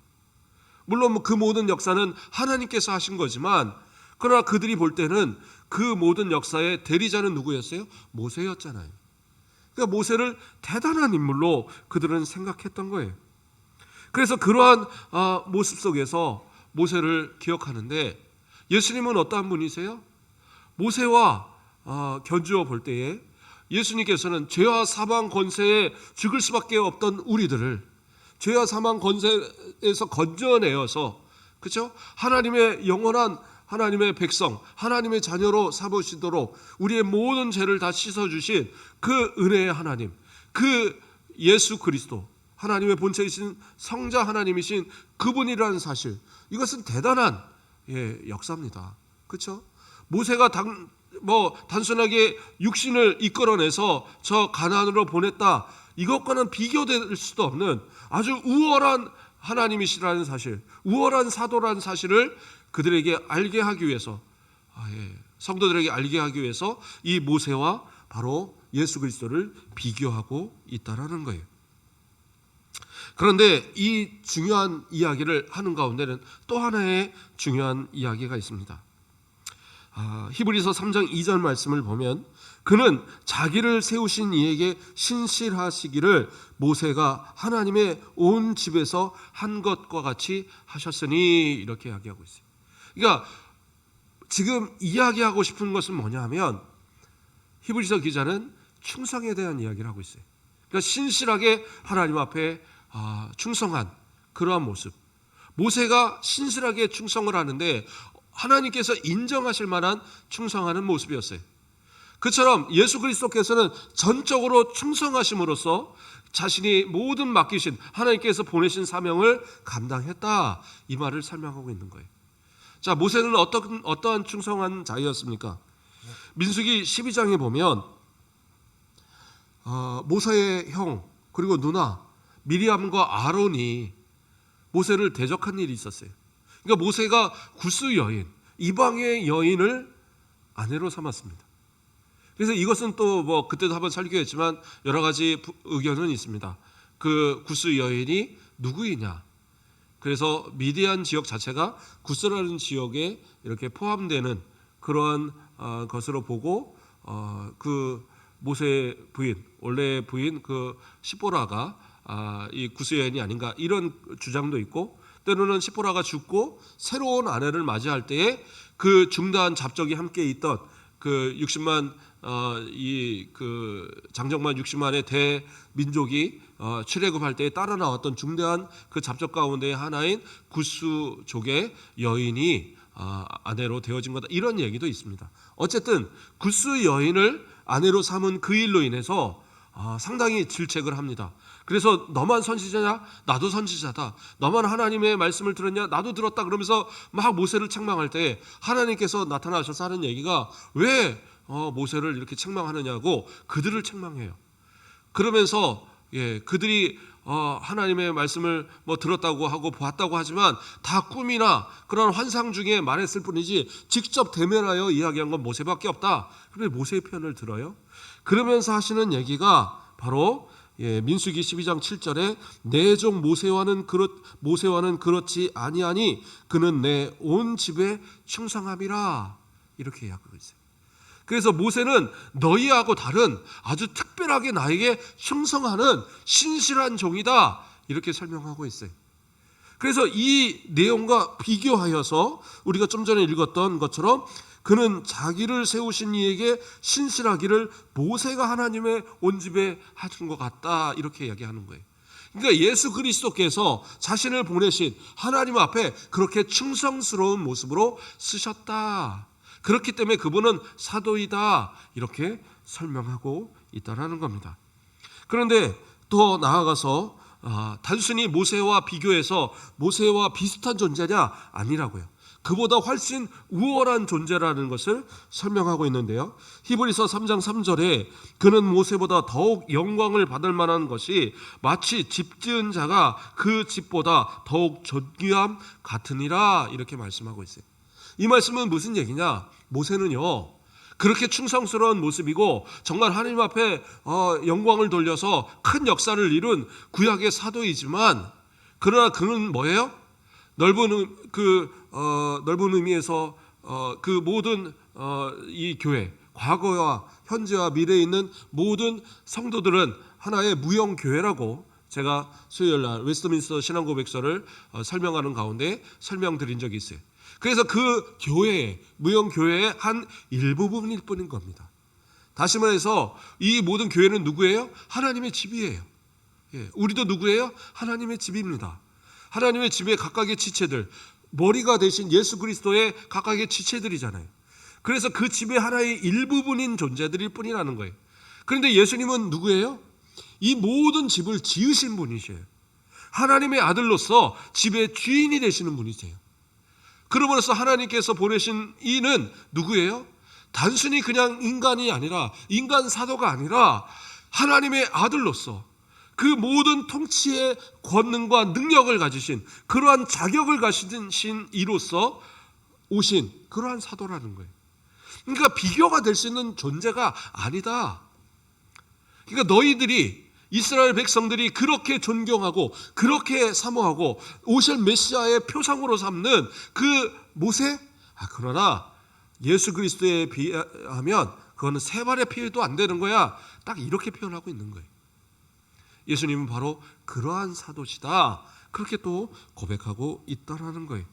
물론 그 모든 역사는 하나님께서 하신 거지만, 그러나 그들이 볼 때는 그 모든 역사의 대리자는 누구였어요? 모세였잖아요. 그러니까 모세를 대단한 인물로 그들은 생각했던 거예요. 그래서 그러한 모습 속에서 모세를 기억하는데, 예수님은 어떠한 분이세요? 모세와 견주어 볼 때에 예수님께서는 죄와 사망 권세에 죽을 수밖에 없던 우리들을 죄와 사망 권세에서 건져내어서, 그렇죠? 하나님의 영원한 하나님의 백성, 하나님의 자녀로 삼으시도록 우리의 모든 죄를 다 씻어주신 그 은혜의 하나님, 그 예수 그리스도, 하나님의 본체이신 성자 하나님이신 그분이라는 사실, 이것은 대단한 역사입니다. 그렇죠? 모세가 단순하게 육신을 이끌어내서 저 가나안으로 보냈다, 이것과는 비교될 수도 없는 아주 우월한 하나님이시라는 사실, 우월한 사도라는 사실을 그들에게 알게 하기 위해서, 성도들에게 알게 하기 위해서 이 모세와 바로 예수 그리스도를 비교하고 있다라는 거예요. 그런데 이 중요한 이야기를 하는 가운데는 또 하나의 중요한 이야기가 있습니다. 히브리서 3장 2절 말씀을 보면 그는 자기를 세우신 이에게 신실하시기를 모세가 하나님의 온 집에서 한 것과 같이 하셨으니, 이렇게 이야기하고 있어요. 그러니까 지금 이야기하고 싶은 것은 뭐냐면, 히브리서 기자는 충성에 대한 이야기를 하고 있어요. 그러니까 신실하게 하나님 앞에 충성한 그러한 모습, 모세가 신실하게 충성을 하는데 하나님께서 인정하실 만한 충성하는 모습이었어요. 그처럼 예수 그리스도께서는 전적으로 충성하심으로써 자신이 모든 맡기신 하나님께서 보내신 사명을 감당했다, 이 말을 설명하고 있는 거예요. 자, 모세는 어떠한 충성한 자였습니까? 민수기 12장에 보면 모세의 형 그리고 누나 미리암과 아론이 모세를 대적한 일이 있었어요. 그러니까 모세가 구스 여인, 이방의 여인을 아내로 삼았습니다. 그래서 이것은 또 그때도 한번 설교했지만 여러 가지 의견은 있습니다. 그 구스 여인이 누구이냐? 그래서 미디안 지역 자체가 구스라는 지역에 이렇게 포함되는 그러한 것으로 보고, 그 모세의 부인, 원래의 부인 그 시보라가 이 구스 여인이 아닌가, 이런 주장도 있고, 때로는 시보라가 죽고 새로운 아내를 맞이할 때에 그 중다한 잡적이 함께 있던 그 60만 이 그 장정만 60만의 대민족이 출애굽할 때에 따라 나왔던 중대한 그 잡적 가운데 하나인 구스족의 여인이 아내로 되어진 거다, 이런 얘기도 있습니다. 어쨌든 구스 여인을 아내로 삼은 그 일로 인해서 상당히 질책을 합니다. 그래서 너만 선지자냐? 나도 선지자다. 너만 하나님의 말씀을 들었냐? 나도 들었다. 그러면서 막 모세를 책망할 때 하나님께서 나타나셔서 하는 얘기가 왜 모세를 이렇게 책망하느냐고 그들을 책망해요. 그러면서 그들이 하나님의 말씀을 뭐 들었다고 하고 보았다고 하지만 다 꿈이나 그런 환상 중에 말했을 뿐이지 직접 대면하여 이야기한 건 모세밖에 없다. 그런데 모세의 편을 들어요. 그러면서 하시는 얘기가 바로 민수기 12장 7절에 내 종 모세와는 그렇지 아니하니 그는 내 온 집에 충성함이라, 이렇게 이야기하고 있어요. 그래서 모세는 너희하고 다른 아주 특별하게 나에게 충성하는 신실한 종이다, 이렇게 설명하고 있어요. 그래서 이 내용과 비교하여서 우리가 좀 전에 읽었던 것처럼 그는 자기를 세우신 이에게 신실하기를 모세가 하나님의 온 집에 하신 것 같다, 이렇게 이야기하는 거예요. 그러니까 예수 그리스도께서 자신을 보내신 하나님 앞에 그렇게 충성스러운 모습으로 쓰셨다. 그렇기 때문에 그분은 사도이다, 이렇게 설명하고 있다라는 겁니다. 그런데 더 나아가서 단순히 모세와 비교해서 모세와 비슷한 존재냐? 아니라고요. 그보다 훨씬 우월한 존재라는 것을 설명하고 있는데요. 히브리서 3장 3절에 그는 모세보다 더욱 영광을 받을 만한 것이 마치 집 지은 자가 그 집보다 더욱 존귀함 같으니라, 이렇게 말씀하고 있어요. 이 말씀은 무슨 얘기냐? 모세는요, 그렇게 충성스러운 모습이고 정말 하나님 앞에 영광을 돌려서 큰 역사를 이룬 구약의 사도이지만, 그러나 그는 뭐예요? 넓은 의미에서 그 모든 이 교회, 과거와 현재와 미래에 있는 모든 성도들은 하나의 무형 교회라고 제가 수요일 날 웨스트민스터 신앙고백서를 설명하는 가운데 설명드린 적이 있어요. 그래서 그 교회, 무형 교회의 한 일부분일 뿐인 겁니다. 다시 말해서 이 모든 교회는 누구예요? 하나님의 집이에요. 우리도 누구예요? 하나님의 집입니다. 하나님의 집의 각각의 지체들, 머리가 되신 예수 그리스도의 각각의 지체들이잖아요. 그래서 그 집의 하나의 일부분인 존재들일 뿐이라는 거예요. 그런데 예수님은 누구예요? 이 모든 집을 지으신 분이세요. 하나님의 아들로서 집의 주인이 되시는 분이세요. 그러므로서 하나님께서 보내신 이는 누구예요? 단순히 그냥 인간이 아니라, 인간 사도가 아니라 하나님의 아들로서 그 모든 통치의 권능과 능력을 가지신, 그러한 자격을 가지신 이로서 오신 그러한 사도라는 거예요. 그러니까 비교가 될 수 있는 존재가 아니다. 그러니까 너희들이, 이스라엘 백성들이 그렇게 존경하고 그렇게 사모하고 오실 메시아의 표상으로 삼는 그 모세? 그러나 예수 그리스도에 비하면 그거는 세 발의 피해도 안 되는 거야. 딱 이렇게 표현하고 있는 거예요. 예수님은 바로 그러한 사도시다, 그렇게 또 고백하고 있다라는 거예요.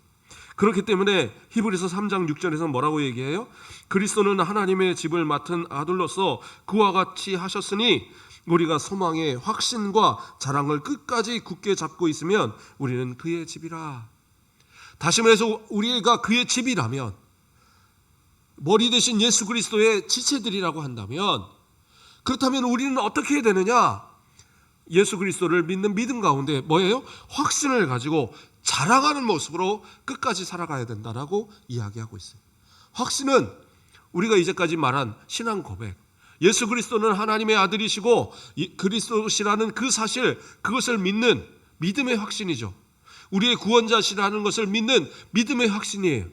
그렇기 때문에 히브리서 3장 6절에서 뭐라고 얘기해요? 그리스도는 하나님의 집을 맡은 아들로서 그와 같이 하셨으니 우리가 소망의 확신과 자랑을 끝까지 굳게 잡고 있으면 우리는 그의 집이라. 다시 말해서 우리가 그의 집이라면, 머리 대신 예수 그리스도의 지체들이라고 한다면, 그렇다면 우리는 어떻게 해야 되느냐? 예수 그리스도를 믿는 믿음 가운데 뭐예요? 확신을 가지고 자랑하는 모습으로 끝까지 살아가야 된다라고 이야기하고 있어요. 확신은 우리가 이제까지 말한 신앙 고백, 예수 그리스도는 하나님의 아들이시고 그리스도시라는 그 사실, 그것을 믿는 믿음의 확신이죠. 우리의 구원자시라는 것을 믿는 믿음의 확신이에요.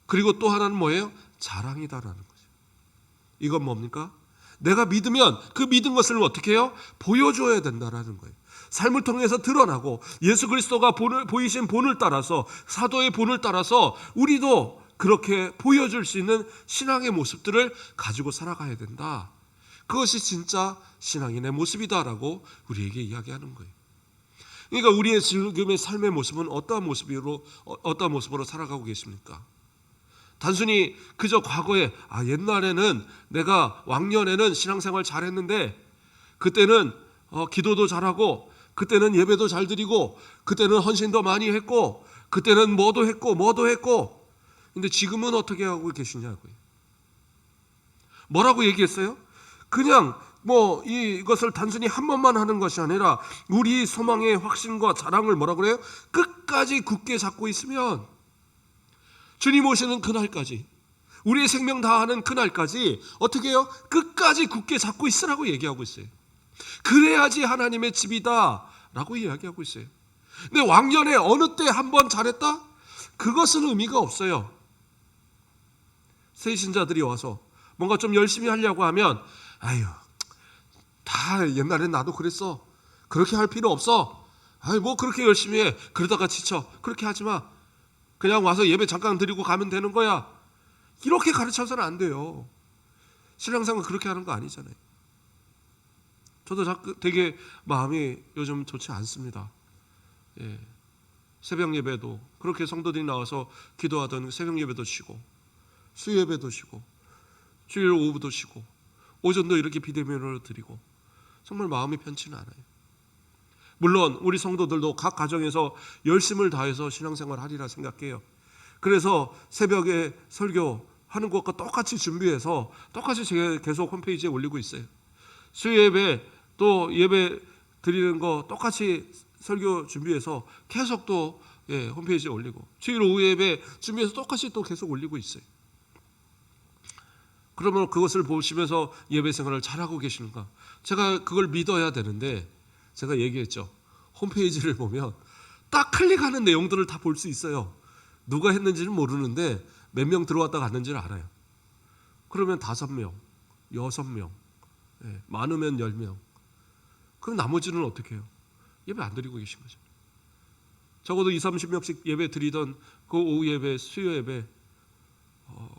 그리고 또 하나는 뭐예요? 자랑이다라는 거죠. 이건 뭡니까? 내가 믿으면 그 믿은 것을 어떻게 해요? 보여줘야 된다라는 거예요. 삶을 통해서 드러나고 예수 그리스도가 보이신 본을 따라서, 사도의 본을 따라서 우리도 그렇게 보여줄 수 있는 신앙의 모습들을 가지고 살아가야 된다. 그것이 진짜 신앙인의 모습이다라고 우리에게 이야기하는 거예요. 그러니까 우리의 지금의 삶의 모습은 어떠한 모습으로 살아가고 계십니까? 단순히 그저 과거에 옛날에는 내가 왕년에는 신앙생활 잘했는데 그때는 기도도 잘하고 그때는 예배도 잘 드리고 그때는 헌신도 많이 했고 그때는 뭐도 했고 근데 지금은 어떻게 하고 계시냐고요. 뭐라고 얘기했어요? 그냥 이것을 단순히 한 번만 하는 것이 아니라 우리 소망의 확신과 자랑을 뭐라고 그래요? 끝까지 굳게 잡고 있으면 주님 오시는 그날까지, 우리의 생명 다하는 그날까지 어떻게 해요? 끝까지 굳게 잡고 있으라고 얘기하고 있어요. 그래야지 하나님의 집이다 라고 이야기하고 있어요. 근데 왕년에 어느 때 한 번 잘했다? 그것은 의미가 없어요. 새 신자들이 와서 뭔가 좀 열심히 하려고 하면 다 옛날엔 나도 그랬어. 그렇게 할 필요 없어. 뭐 그렇게 열심히 해. 그러다가 지쳐. 그렇게 하지 마. 그냥 와서 예배 잠깐 드리고 가면 되는 거야. 이렇게 가르쳐서는 안 돼요. 신앙생활 그렇게 하는 거 아니잖아요. 저도 되게 마음이 요즘 좋지 않습니다. 새벽 예배도 그렇게 성도들이 나와서 기도하던 새벽 예배도 쉬고 수요 예배도 쉬고 주일 오후도 쉬고 오전도 이렇게 비대면으로 드리고 정말 마음이 편치는 않아요. 물론 우리 성도들도 각 가정에서 열심을 다해서 신앙생활 하리라 생각해요. 그래서 새벽에 설교하는 것과 똑같이 준비해서 똑같이 제가 계속 홈페이지에 올리고 있어요. 수요 예배 또 예배 드리는 거 똑같이 설교 준비해서 계속 또 홈페이지에 올리고 주일 오후 예배 준비해서 똑같이 또 계속 올리고 있어요. 그러면 그것을 보시면서 예배 생활을 잘하고 계시는가? 제가 그걸 믿어야 되는데 제가 얘기했죠. 홈페이지를 보면 딱 클릭하는 내용들을 다 볼 수 있어요. 누가 했는지는 모르는데 몇 명 들어왔다 갔는지를 알아요. 그러면 5명, 6명, 많으면 10명. 그럼 나머지는 어떻게 해요? 예배 안 드리고 계신 거죠. 적어도 20-30명씩 예배 드리던 그 오후 예배, 수요 예배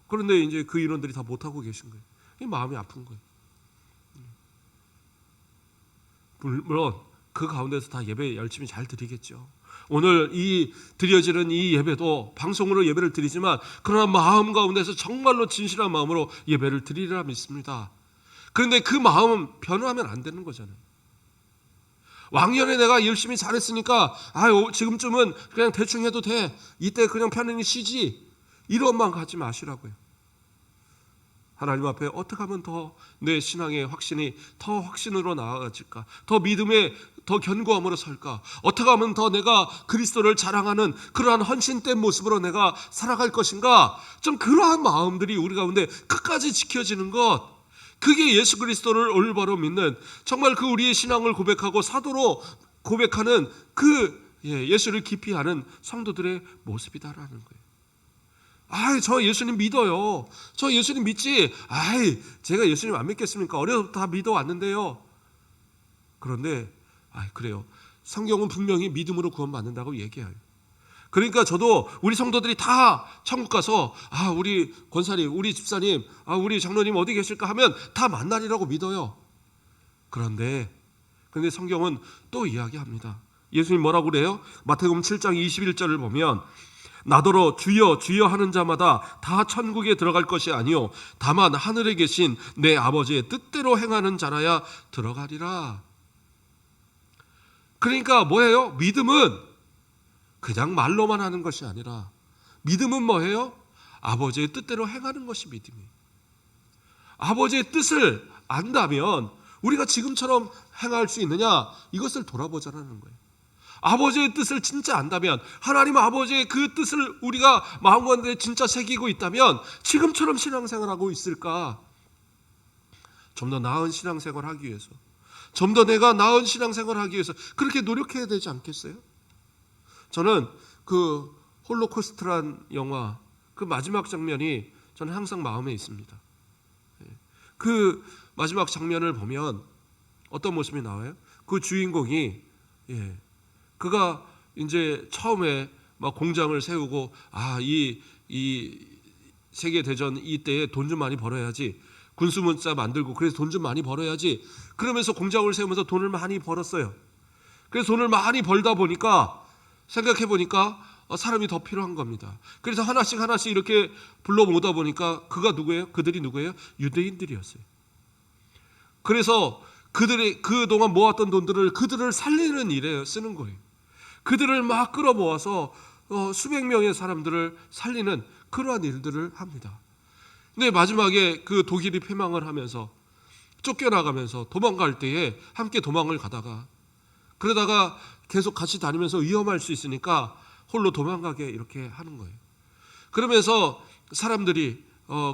그런데 이제 그 인원들이 다 못하고 계신 거예요. 이게 마음이 아픈 거예요. 물론 그 가운데서 다 예배 열심히 잘 드리겠죠. 오늘 드려지는 이 예배도 방송으로 예배를 드리지만 그러나 마음 가운데서 정말로 진실한 마음으로 예배를 드리리라 믿습니다. 그런데 그 마음은 변화하면 안 되는 거잖아요. 왕년에 내가 열심히 잘했으니까 지금쯤은 그냥 대충 해도 돼. 이때 그냥 편안히 쉬지. 이런 마음 갖지 마시라고요. 하나님 앞에 어떻게 하면 더 내 신앙의 확신이 더 확신으로 나아질까? 더 믿음에 더 견고함으로 설까? 어떻게 하면 더 내가 그리스도를 자랑하는 그러한 헌신된 모습으로 내가 살아갈 것인가? 좀 그러한 마음들이 우리 가운데 끝까지 지켜지는 것, 그게 예수 그리스도를 올바로 믿는 정말 그 우리의 신앙을 고백하고 사도로 고백하는 그 예수를 깊이 아는 성도들의 모습이다라는 거예요. 저 예수님 믿어요. 저 예수님 믿지. 제가 예수님 안 믿겠습니까? 어려서부터 다 믿어왔는데요. 그런데 그래요. 성경은 분명히 믿음으로 구원받는다고 얘기해요. 그러니까 저도 우리 성도들이 다 천국 가서 우리 권사님, 우리 집사님, 우리 장로님 어디 계실까 하면 다 만나리라고 믿어요. 그런데 성경은 또 이야기합니다. 예수님 뭐라고 그래요? 마태복음 7장 21절을 보면 나더러 주여 주여 하는 자마다 다 천국에 들어갈 것이 아니요 다만 하늘에 계신 내 아버지의 뜻대로 행하는 자라야 들어가리라. 그러니까 뭐예요? 믿음은 그냥 말로만 하는 것이 아니라 믿음은 뭐예요? 아버지의 뜻대로 행하는 것이 믿음이에요. 아버지의 뜻을 안다면 우리가 지금처럼 행할 수 있느냐? 이것을 돌아보자는 거예요. 아버지의 뜻을 진짜 안다면, 하나님 아버지의 그 뜻을 우리가 마음 가운데 진짜 새기고 있다면 지금처럼 신앙생활하고 있을까? 좀 더 나은 신앙생활 하기 위해서, 좀 더 내가 나은 신앙생활 하기 위해서 그렇게 노력해야 되지 않겠어요? 저는 그 홀로코스트란 영화 그 마지막 장면이 저는 항상 마음에 있습니다. 그 마지막 장면을 보면 어떤 모습이 나와요? 그 주인공이 그가 이제 처음에 막 공장을 세우고 이 세계 대전 이때에 돈 좀 많이 벌어야지, 군수문자 만들고 그래서 돈 좀 많이 벌어야지, 그러면서 공장을 세우면서 돈을 많이 벌었어요. 그래서 돈을 많이 벌다 보니까 생각해 보니까 사람이 더 필요한 겁니다. 그래서 하나씩 이렇게 불러 모으다 보니까 그가 누구예요? 그들이 누구예요? 유대인들이었어요. 그래서 그들이 그동안 모았던 돈들을 그들을 살리는 일에 쓰는 거예요. 그들을 막 끌어모아서 수백 명의 사람들을 살리는 그러한 일들을 합니다. 근데 마지막에 그 독일이 패망을 하면서 쫓겨나가면서 도망갈 때에 함께 도망을 가다가 그러다가 계속 같이 다니면서 위험할 수 있으니까 홀로 도망가게 이렇게 하는 거예요. 그러면서 사람들이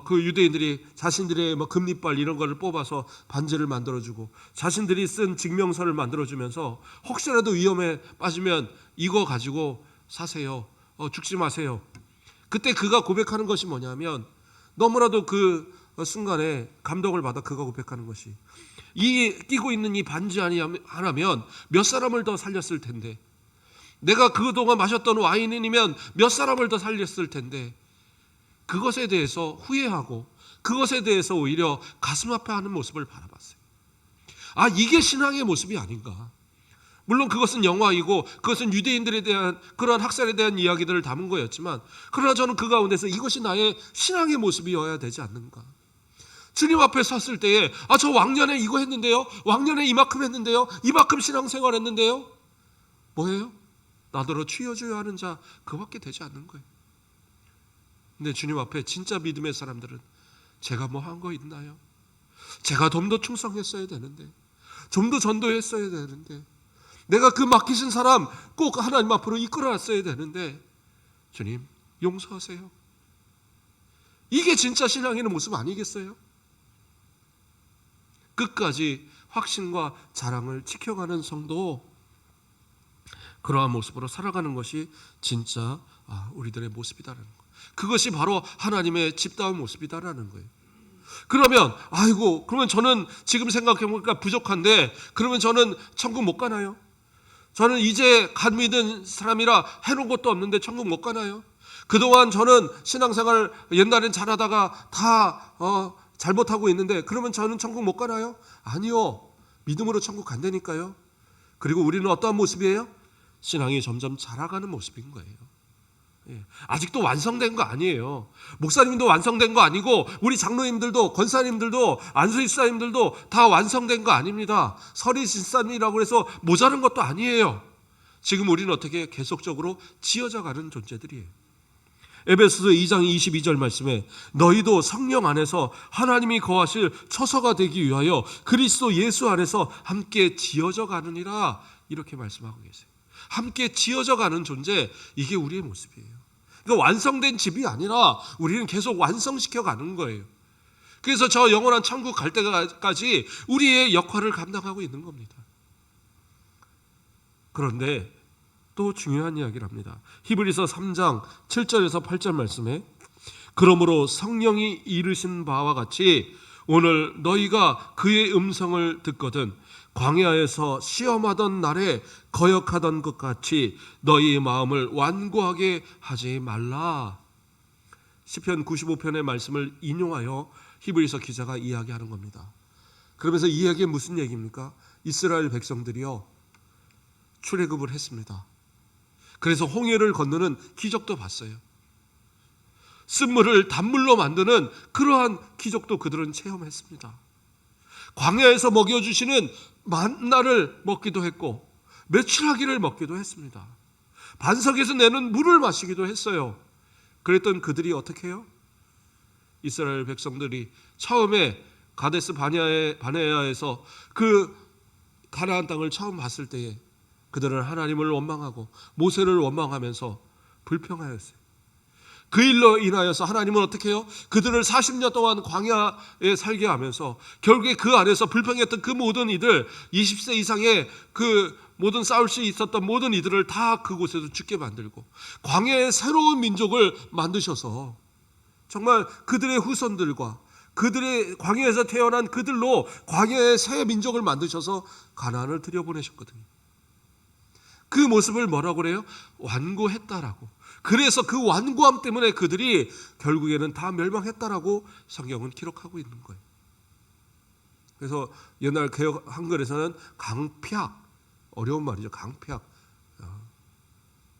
그 유대인들이 자신들의 뭐 금리빨 이런 거를 뽑아서 반지를 만들어주고 자신들이 쓴 증명서를 만들어주면서 혹시라도 위험에 빠지면 이거 가지고 사세요. 죽지 마세요. 그때 그가 고백하는 것이 뭐냐면 너무나도 그 순간에 감동을 받아 그가 고백하는 것이 이 끼고 있는 이 반지 하나면 몇 사람을 더 살렸을 텐데 내가 그동안 마셨던 와인이면 몇 사람을 더 살렸을 텐데 그것에 대해서 후회하고 그것에 대해서 오히려 가슴 아파하는 모습을 바라봤어요. 아, 이게 신앙의 모습이 아닌가. 물론 그것은 영화이고 그것은 유대인들에 대한 그러한 학살에 대한 이야기들을 담은 거였지만 그러나 저는 그 가운데서 이것이 나의 신앙의 모습이어야 되지 않는가. 주님 앞에 섰을 때에 저 왕년에 이거 했는데요. 왕년에 이만큼 했는데요. 이만큼 신앙생활 했는데요. 뭐예요? 나더러 취해줘야 하는 자 그밖에 되지 않는 거예요. 근데 주님 앞에 진짜 믿음의 사람들은 제가 뭐 한 거 있나요? 제가 좀 더 충성했어야 되는데 좀 더 전도했어야 되는데 내가 그 맡기신 사람 꼭 하나님 앞으로 이끌어놨어야 되는데 주님 용서하세요. 이게 진짜 신앙의 모습 아니겠어요? 끝까지 확신과 자랑을 지켜가는 성도 그러한 모습으로 살아가는 것이 진짜 우리들의 모습이다라는 거예요. 그것이 바로 하나님의 집다운 모습이다라는 거예요. 그러면 그러면 저는 지금 생각해보니까 부족한데 그러면 저는 천국 못 가나요? 저는 이제 갓 믿은 사람이라 해놓은 것도 없는데 천국 못 가나요? 그동안 저는 신앙생활 옛날엔 잘하다가 다 잘못하고 있는데 그러면 저는 천국 못 가나요? 아니요. 믿음으로 천국 간다니까요. 그리고 우리는 어떠한 모습이에요? 신앙이 점점 자라가는 모습인 거예요. 아직도 완성된 거 아니에요. 목사님도 완성된 거 아니고 우리 장로님들도 권사님들도 안수집사님들도 다 완성된 거 아닙니다. 서리집사님이라고 해서 모자란 것도 아니에요. 지금 우리는 어떻게 계속적으로 지어져 가는 존재들이에요. 에베소서 2장 22절 말씀에 너희도 성령 안에서 하나님이 거하실 처소가 되기 위하여 그리스도 예수 안에서 함께 지어져 가느니라 이렇게 말씀하고 계세요. 함께 지어져 가는 존재, 이게 우리의 모습이에요. 그러니까 완성된 집이 아니라 우리는 계속 완성시켜 가는 거예요. 그래서 저 영원한 천국 갈 때까지 우리의 역할을 감당하고 있는 겁니다. 그런데 또 중요한 이야기를 합니다. 히브리서 3장 7절에서 8절 말씀에 그러므로 성령이 이르신 바와 같이 오늘 너희가 그의 음성을 듣거든 광야에서 시험하던 날에 거역하던 것 같이 너희의 마음을 완고하게 하지 말라. 시편 95편의 말씀을 인용하여 히브리서 기자가 이야기하는 겁니다. 그러면서 이 이야기가 무슨 얘기입니까? 이스라엘 백성들이요 출애굽을 했습니다. 그래서 홍해를 건너는 기적도 봤어요. 쓴물을 단물로 만드는 그러한 기적도 그들은 체험했습니다. 광야에서 먹여주시는 만나를 먹기도 했고 메추라기를 먹기도 했습니다. 반석에서 내는 물을 마시기도 했어요. 그랬던 그들이 어떻게 해요? 이스라엘 백성들이 처음에 가데스 바네아에서 그 가나안 땅을 처음 봤을 때에 그들은 하나님을 원망하고 모세를 원망하면서 불평하였어요. 그 일로 인하여서 하나님은 어떻게 해요? 그들을 40년 동안 광야에 살게 하면서 결국에 그 안에서 불평했던 그 모든 이들 20세 이상의 그 모든 싸울 수 있었던 모든 이들을 다 그곳에서 죽게 만들고 광야의 새로운 민족을 만드셔서 정말 그들의 후손들과 그들의 광야에서 태어난 그들로 광야의 새 민족을 만드셔서 가나안을 들여보내셨거든요. 그 모습을 뭐라고 그래요? 완고했다라고. 그래서 그 완고함 때문에 그들이 결국에는 다 멸망했다라고 성경은 기록하고 있는 거예요. 그래서 옛날 개역 한글에서는 강폐학, 어려운 말이죠. 강폐학.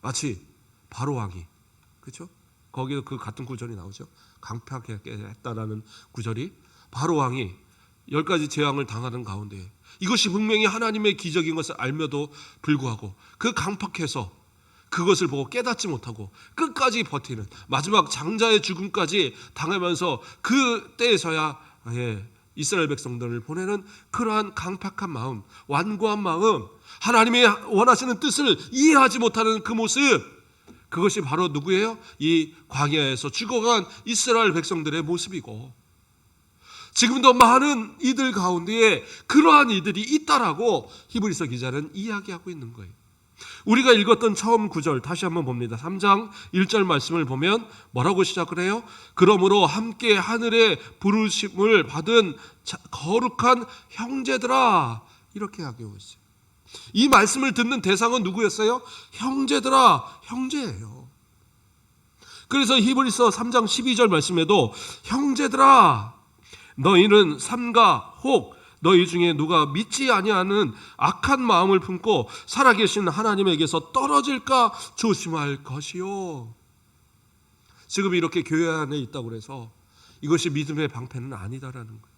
마치 바로 왕이, 그렇죠? 거기도 그 같은 구절이 나오죠. 강팍했다라는 구절이, 바로 왕이 10가지 재앙을 당하는 가운데 이것이 분명히 하나님의 기적인 것을 알며도 불구하고 그 강팍해서 그것을 보고 깨닫지 못하고 끝까지 버티는, 마지막 장자의 죽음까지 당하면서 그 때에서야 이스라엘 백성들을 보내는 그러한 강팍한 마음, 완고한 마음, 하나님의 원하시는 뜻을 이해하지 못하는 그 모습, 그것이 바로 누구예요? 이 광야에서 죽어간 이스라엘 백성들의 모습이고, 지금도 많은 이들 가운데에 그러한 이들이 있다라고 히브리서 기자는 이야기하고 있는 거예요. 우리가 읽었던 처음 구절 다시 한번 봅니다. 3장 1절 말씀을 보면 뭐라고 시작을 해요? 그러므로 함께 하늘의 부르심을 받은 거룩한 형제들아, 이렇게 하고 있어요. 이 말씀을 듣는 대상은 누구였어요? 형제들아, 형제예요. 그래서 히브리서 3장 12절 말씀에도 형제들아, 너희는 삼가 혹 너희 중에 누가 믿지 아니하는 악한 마음을 품고 살아계신 하나님에게서 떨어질까 조심할 것이요. 지금 이렇게 교회 안에 있다고 해서 이것이 믿음의 방패는 아니다라는 거예요.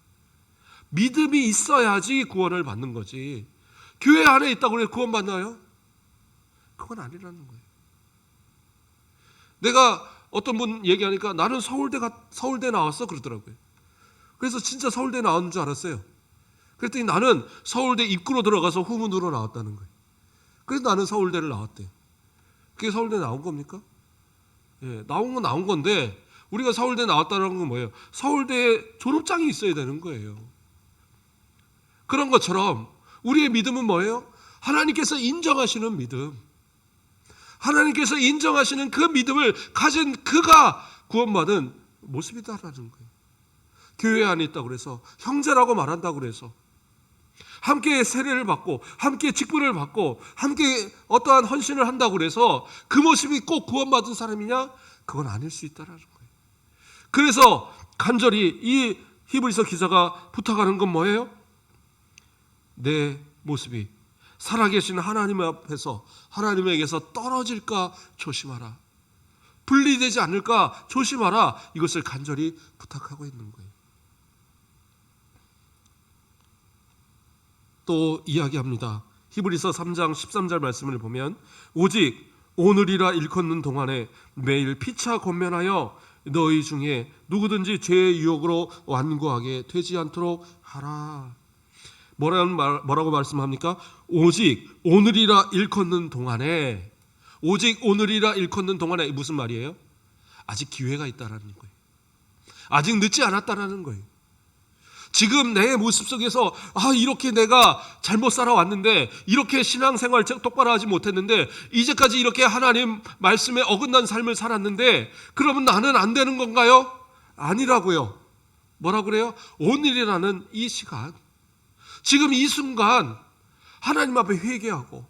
믿음이 있어야지 구원을 받는 거지, 교회 안에 있다고 해서 구원 받나요? 그건 아니라는 거예요. 내가 어떤 분 얘기하니까 나는 서울대 나왔어 그러더라고요. 그래서 진짜 서울대 나온 줄 알았어요. 그랬더니 나는 서울대 입구로 들어가서 후문으로 나왔다는 거예요. 그래서 나는 서울대를 나왔대. 그게 서울대 나온 겁니까? 나온 건 나온 건데, 우리가 서울대 나왔다는 건 뭐예요? 서울대에 졸업장이 있어야 되는 거예요. 그런 것처럼 우리의 믿음은 뭐예요? 하나님께서 인정하시는 믿음, 하나님께서 인정하시는 그 믿음을 가진 그가 구원받은 모습이다라는 거예요. 교회 안에 있다고 그래서 형제라고 말한다고 그래서 함께 세례를 받고 함께 직분을 받고 함께 어떠한 헌신을 한다고 그래서 그 모습이 꼭 구원받은 사람이냐? 그건 아닐 수 있다라는 거예요. 그래서 간절히 이 히브리서 기자가 부탁하는 건 뭐예요? 내 모습이 살아계신 하나님 앞에서 하나님에게서 떨어질까 조심하라, 분리되지 않을까 조심하라, 이것을 간절히 부탁하고 있는 거예요. 또 이야기합니다. 히브리서 3장 13절 말씀을 보면 오직 오늘이라 일컫는 동안에 매일 피차 권면하여 너희 중에 누구든지 죄의 유혹으로 완고하게 되지 않도록 하라. 뭐라고 말씀합니까? 오직 오늘이라 일컫는 동안에, 오직 오늘이라 일컫는 동안에 무슨 말이에요? 아직 기회가 있다라는 거예요. 아직 늦지 않았다라는 거예요. 지금 내 모습 속에서 이렇게 내가 잘못 살아왔는데, 이렇게 신앙생활 똑바로 하지 못했는데, 이제까지 이렇게 하나님 말씀에 어긋난 삶을 살았는데 그러면 나는 안 되는 건가요? 아니라고요. 뭐라고 그래요? 오늘이라는 이 시간, 지금 이 순간 하나님 앞에 회개하고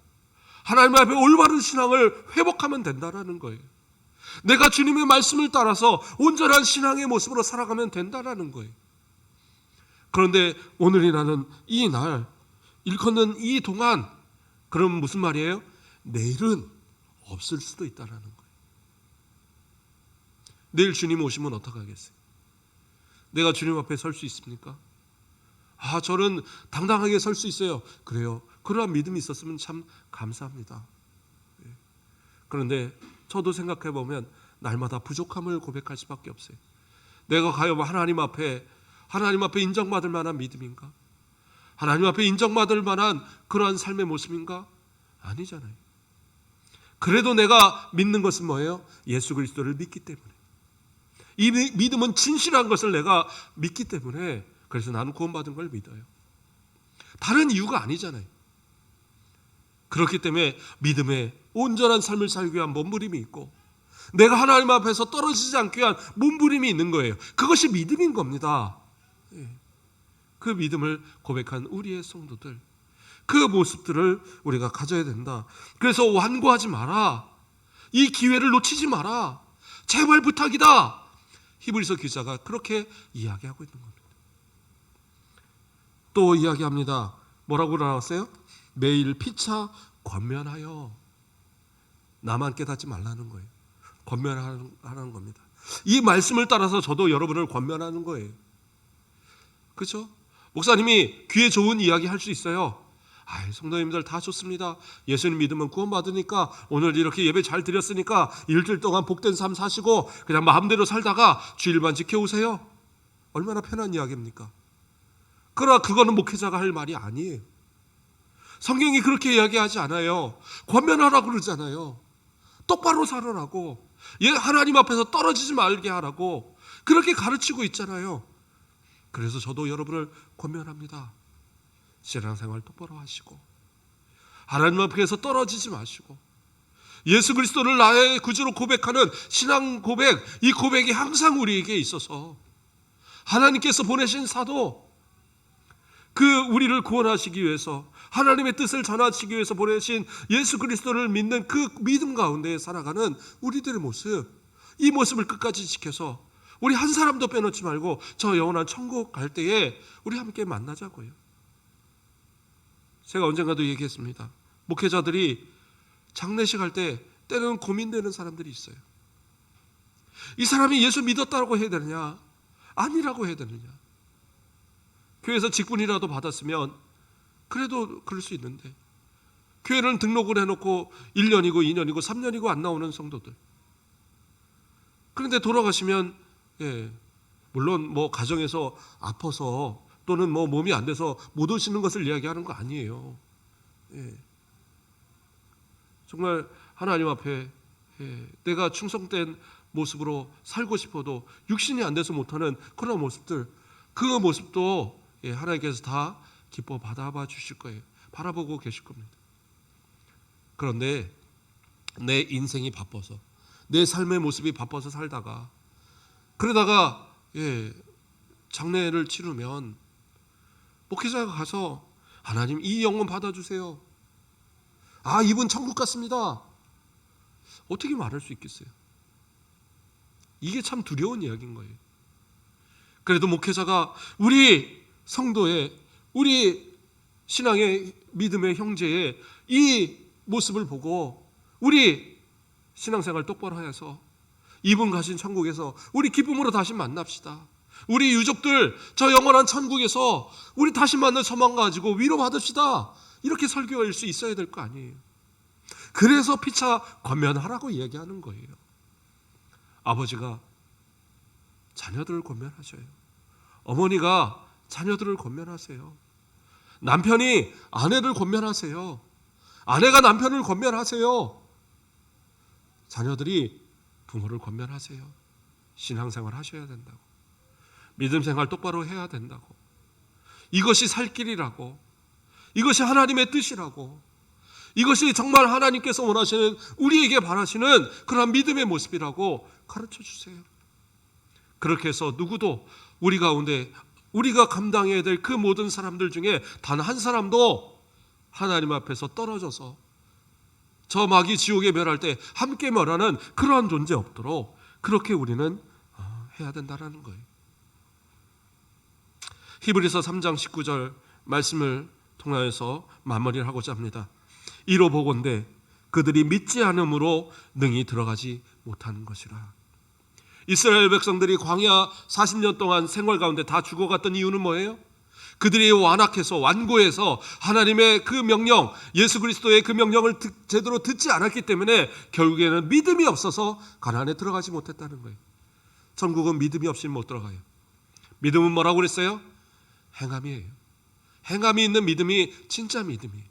하나님 앞에 올바른 신앙을 회복하면 된다라는 거예요. 내가 주님의 말씀을 따라서 온전한 신앙의 모습으로 살아가면 된다라는 거예요. 그런데 오늘이라는 이 날, 일컫는 이 동안, 그럼 무슨 말이에요? 내일은 없을 수도 있다라는 거예요. 내일 주님 오시면 어떡하겠어요? 내가 주님 앞에 설 수 있습니까? 저는 당당하게 설 수 있어요. 그래요. 그러한 믿음이 있었으면 참 감사합니다. 그런데 저도 생각해 보면 날마다 부족함을 고백할 수밖에 없어요. 내가 과연 하나님 앞에 인정받을 만한 믿음인가? 하나님 앞에 인정받을 만한 그러한 삶의 모습인가? 아니잖아요. 그래도 내가 믿는 것은 뭐예요? 예수 그리스도를 믿기 때문에. 이 믿음은 진실한 것을 내가 믿기 때문에, 그래서 나는 구원받은 걸 믿어요. 다른 이유가 아니잖아요. 그렇기 때문에 믿음의 온전한 삶을 살기 위한 몸부림이 있고, 내가 하나님 앞에서 떨어지지 않기 위한 몸부림이 있는 거예요. 그것이 믿음인 겁니다. 그 믿음을 고백한 우리의 성도들, 그 모습들을 우리가 가져야 된다. 그래서 완고하지 마라. 이 기회를 놓치지 마라. 제발 부탁이다. 히브리서 기자가 그렇게 이야기하고 있는 겁니다. 또 이야기합니다. 뭐라고 나왔어요? 매일 피차 권면하여. 나만 깨닫지 말라는 거예요. 권면하는 겁니다. 이 말씀을 따라서 저도 여러분을 권면하는 거예요. 그렇죠? 목사님이 귀에 좋은 이야기 할 수 있어요. 성도님들 다 좋습니다. 예수님 믿으면 구원받으니까 오늘 이렇게 예배 잘 드렸으니까 일주일 동안 복된 삶 사시고 그냥 마음대로 살다가 주일만 지켜오세요. 얼마나 편한 이야기입니까? 그러나 그거는 목회자가 할 말이 아니에요. 성경이 그렇게 이야기하지 않아요. 권면하라고 그러잖아요. 똑바로 살아라고, 하나님 앞에서 떨어지지 말게 하라고 그렇게 가르치고 있잖아요. 그래서 저도 여러분을 권면합니다. 신앙생활 똑바로 하시고 하나님 앞에서 떨어지지 마시고 예수 그리스도를 나의 구주로 고백하는 신앙 고백, 이 고백이 항상 우리에게 있어서 하나님께서 보내신 사도, 우리를 구원하시기 위해서 하나님의 뜻을 전하시기 위해서 보내신 예수 그리스도를 믿는 그 믿음 가운데 살아가는 우리들의 모습, 이 모습을 끝까지 지켜서 우리 한 사람도 빼놓지 말고 저 영원한 천국 갈 때에 우리 함께 만나자고요. 제가 언젠가도 얘기했습니다. 목회자들이 장례식 할 때 때로는 고민되는 사람들이 있어요. 이 사람이 예수 믿었다고 해야 되느냐, 아니라고 해야 되느냐. 교회에서 직분이라도 받았으면 그래도 그럴 수 있는데, 교회는 등록을 해놓고 1년이고 2년이고 3년이고 안 나오는 성도들, 그런데 돌아가시면 물론 가정에서 아파서 또는 몸이 안 돼서 못 오시는 것을 이야기하는 거 아니에요. 정말 하나님 앞에 내가 충성된 모습으로 살고 싶어도 육신이 안 돼서 못하는 그런 모습들, 그 모습도 하나님께서 다 기뻐 받아봐 주실 거예요. 바라보고 계실 겁니다. 그런데 내 인생이 바빠서, 내 삶의 모습이 바빠서 살다가 그러다가 장례를 치르면 목회자가 가서 하나님 이 영혼 받아주세요. 이분 천국 갔습니다. 어떻게 말할 수 있겠어요? 이게 참 두려운 이야기인 거예요. 그래도 목회자가 우리 성도의, 우리 신앙의 믿음의 형제의 이 모습을 보고 우리 신앙생활 똑바로 해서 이분 가신 천국에서 우리 기쁨으로 다시 만납시다. 우리 유족들 저 영원한 천국에서 우리 다시 만날 소망 가지고 위로받읍시다. 이렇게 설교할 수 있어야 될 거 아니에요. 그래서 피차 권면하라고 이야기하는 거예요. 아버지가 자녀들을 권면하셔요. 어머니가 자녀들을 권면하세요. 남편이 아내를 권면하세요. 아내가 남편을 권면하세요. 자녀들이 부모를 권면하세요. 신앙생활 하셔야 된다고, 믿음생활 똑바로 해야 된다고, 이것이 살 길이라고, 이것이 하나님의 뜻이라고, 이것이 정말 하나님께서 원하시는, 우리에게 바라시는 그런 믿음의 모습이라고 가르쳐 주세요. 그렇게 해서 누구도 우리 가운데 우리가 감당해야 될 그 모든 사람들 중에 단 한 사람도 하나님 앞에서 떨어져서 저 마귀 지옥에 멸할 때 함께 멸하는 그러한 존재 없도록 그렇게 우리는 해야 된다는 거예요. 히브리서 3장 19절 말씀을 통하여서 마무리를 하고자 합니다. 이로 보건대 그들이 믿지 않음으로 능히 들어가지 못하는 것이라. 이스라엘 백성들이 광야 40년 동안 생활 가운데 다 죽어갔던 이유는 뭐예요? 그들이 완악해서, 완고해서 하나님의 그 명령, 예수 그리스도의 그 명령을 제대로 듣지 않았기 때문에 결국에는 믿음이 없어서 가나안에 들어가지 못했다는 거예요. 천국은 믿음이 없이는 못 들어가요. 믿음은 뭐라고 그랬어요? 행함이에요. 행함이 있는 믿음이 진짜 믿음이에요.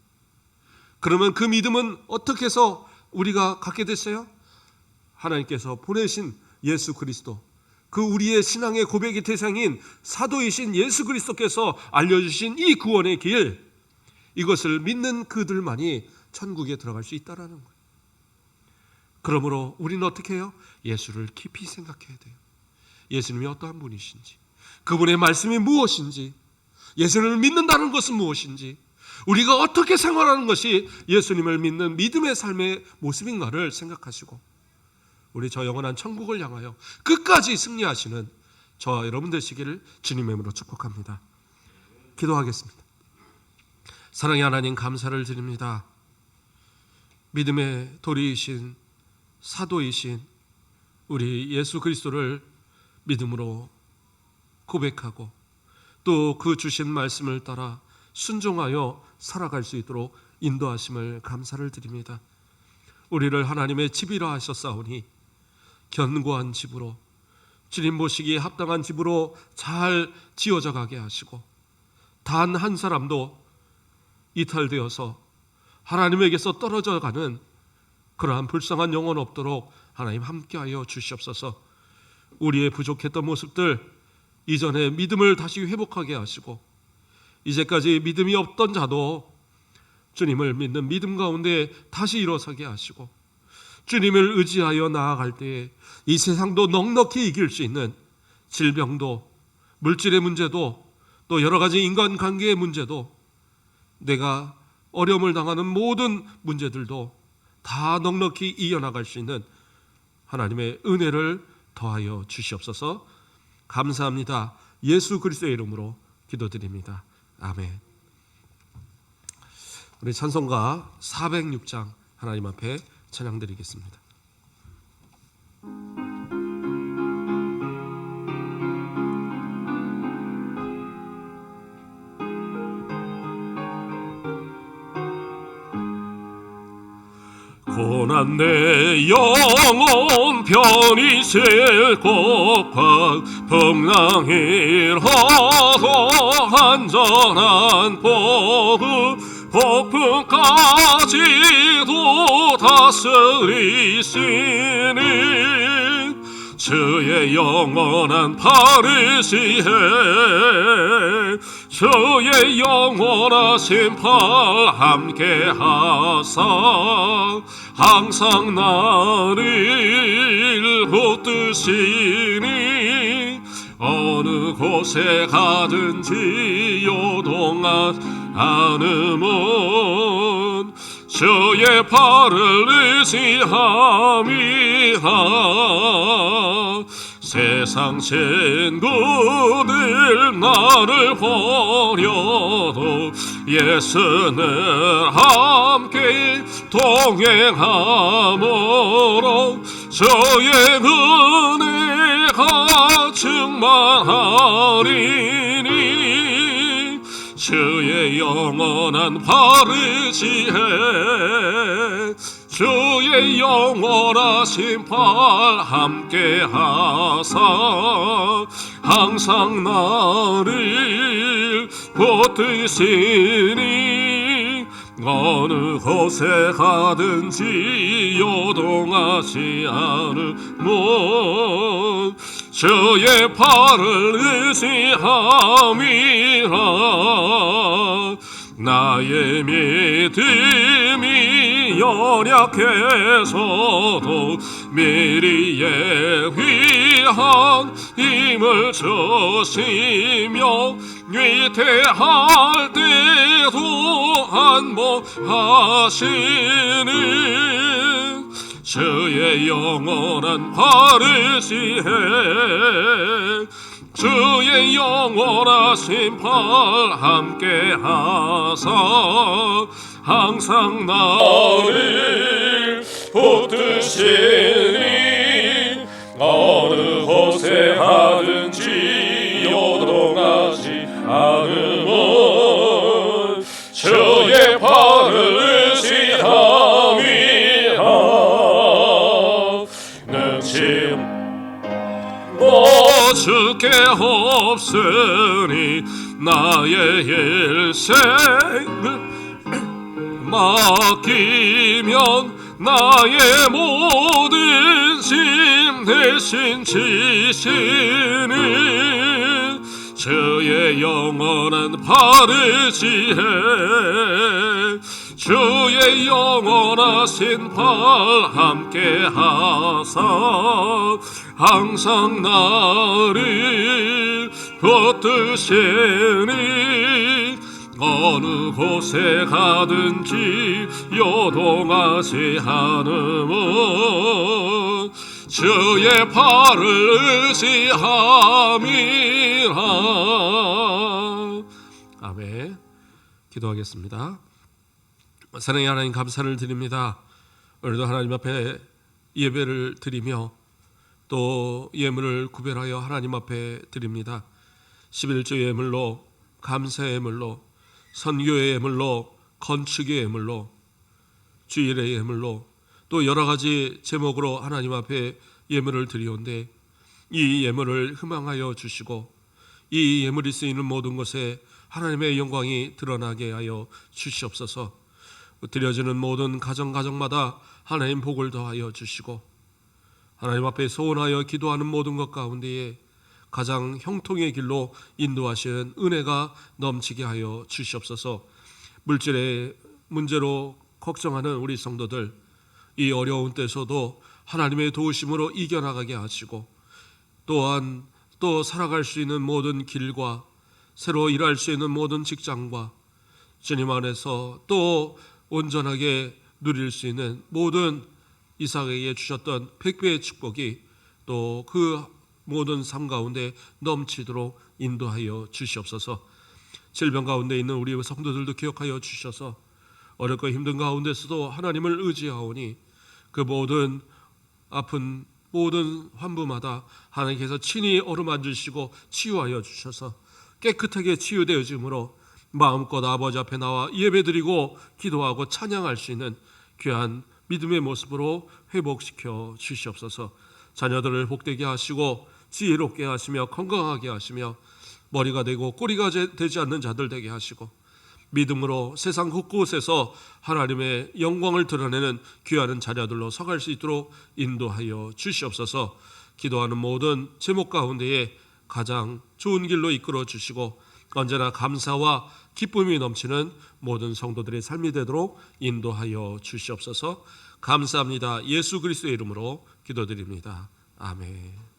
그러면 그 믿음은 어떻게 해서 우리가 갖게 됐어요? 하나님께서 보내신 예수 그리스도, 그 우리의 신앙의 고백의 대상인 사도이신 예수 그리스도께서 알려주신 이 구원의 길, 이것을 믿는 그들만이 천국에 들어갈 수 있다는 거예요. 그러므로 우리는 어떻게 해요? 예수를 깊이 생각해야 돼요. 예수님이 어떠한 분이신지, 그분의 말씀이 무엇인지, 예수님을 믿는다는 것은 무엇인지, 우리가 어떻게 생활하는 것이 예수님을 믿는 믿음의 삶의 모습인가를 생각하시고 우리 저 영원한 천국을 향하여 끝까지 승리하시는 저와 여러분 되시기를 주님의 이름으로 축복합니다. 기도하겠습니다. 사랑의 하나님, 감사를 드립니다. 믿음의 도리이신 사도이신 우리 예수 그리스도를 믿음으로 고백하고 또 그 주신 말씀을 따라 순종하여 살아갈 수 있도록 인도하심을 감사를 드립니다. 우리를 하나님의 집이라 하셨사오니 견고한 집으로, 주님 보시기에 합당한 집으로 잘 지어져 가게 하시고 단 한 사람도 이탈되어서 하나님에게서 떨어져 가는 그러한 불쌍한 영혼 없도록 하나님 함께하여 주시옵소서. 우리의 부족했던 모습들 이전에 믿음을 다시 회복하게 하시고 이제까지 믿음이 없던 자도 주님을 믿는 믿음 가운데 다시 일어서게 하시고 주님을 의지하여 나아갈 때에 이 세상도 넉넉히 이길 수 있는 질병도, 물질의 문제도, 또 여러 가지 인간관계의 문제도, 내가 어려움을 당하는 모든 문제들도 다 넉넉히 이겨나갈 수 있는 하나님의 은혜를 더하여 주시옵소서. 감사합니다. 예수 그리스도의 이름으로 기도드립니다. 아멘. 우리 찬송가 406장 하나님 앞에 찬양드리겠습니다. 고난 내 영혼 편히 셀 곳과 풍랑이라도 안전한 폭풍까지도 다스리시니 주의 영원한 파르시에 주의 영원하신 팔 함께하사 항상 나를 붙드시니 어느 곳에 가든지 요동하지 않음은 주의 팔을 의지함이라. 세상 친구들 나를 버려도 예수는 함께 동행함으로 주의 은혜가 충만하리니 주의 영원한 파르시에 주의 영원하신 팔 함께하사 항상 나를 붙드시니 어느 곳에 가든지 요동하지 않으면 주의 팔을 의지함이라. 나의 믿음이 연약해서도 미리에 위한 힘을 주시며 위태할 때도 안목하시는 주의 영원한 파르시에 주의 영원하신 팔 함께하사 항상 나를 붙드시니 어느 곳에 가든지 요동하지 않으면 주의 팔을 의지함이라. 능치 주께 없으니 나의 일생을 맡기면 나의 모든 짐 대신 지시는 주의 영원한 파르시에 주의 영원하신 팔 함께하사 항상 나를 붙드시니 어느 곳에 가든지 요동하지 않으면 주의 팔을 의지함이라. 아멘. 기도하겠습니다. 사랑의 하나님 감사를 드립니다. 오늘도 하나님 앞에 예배를 드리며 또 예물을 구별하여 하나님 앞에 드립니다. 11조 예물로, 감사의 예물로, 선교의 예물로, 건축의 예물로, 주일의 예물로, 또 여러 가지 제목으로 하나님 앞에 예물을 드리온데 이 예물을 희망하여 주시고 이 예물이 쓰이는 모든 것에 하나님의 영광이 드러나게 하여 주시옵소서. 드려지는 모든 가정마다 하나님 복을 더하여 주시고 하나님 앞에 소원하여 기도하는 모든 것 가운데에 가장 형통의 길로 인도하시는 은혜가 넘치게 하여 주시옵소서. 물질의 문제로 걱정하는 우리 성도들, 이 어려운 때서도 하나님의 도우심으로 이겨나가게 하시고 또한 또 살아갈 수 있는 모든 길과 새로 일할 수 있는 모든 직장과 주님 안에서 또 온전하게 누릴 수 있는 모든 이삭에게 주셨던 100배의 축복이 또 그 모든 삶 가운데 넘치도록 인도하여 주시옵소서. 질병 가운데 있는 우리 성도들도 기억하여 주셔서 어렵고 힘든 가운데서도 하나님을 의지하오니 그 모든 아픈 모든 환부마다 하나님께서 친히 어루만지시고 치유하여 주셔서 깨끗하게 치유되어짐으로 마음껏 아버지 앞에 나와 예배드리고 기도하고 찬양할 수 있는 귀한 믿음의 모습으로 회복시켜 주시옵소서. 자녀들을 복되게 하시고 지혜롭게 하시며 건강하게 하시며 머리가 되고 꼬리가 되지 않는 자들 되게 하시고 믿음으로 세상 곳곳에서 하나님의 영광을 드러내는 귀한 자녀들로 서갈 수 있도록 인도하여 주시옵소서. 기도하는 모든 제목 가운데에 가장 좋은 길로 이끌어 주시고 언제나 감사와 기쁨이 넘치는 모든 성도들의 삶이 되도록 인도하여 주시옵소서. 감사합니다. 예수 그리스도의 이름으로 기도드립니다. 아멘.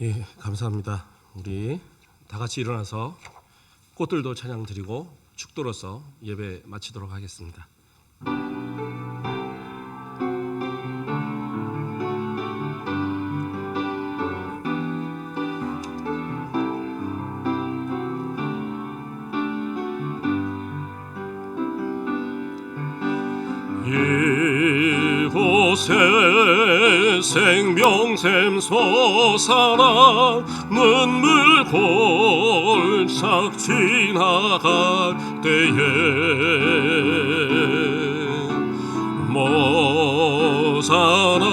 예, 감사합니다. 우리 다 같이 일어나서 꽃들도 찬양 드리고 축도로서 예배 마치도록 하겠습니다. 이곳에 생명샘 솟아나 눈물 골짝 지나갈 때에 모자라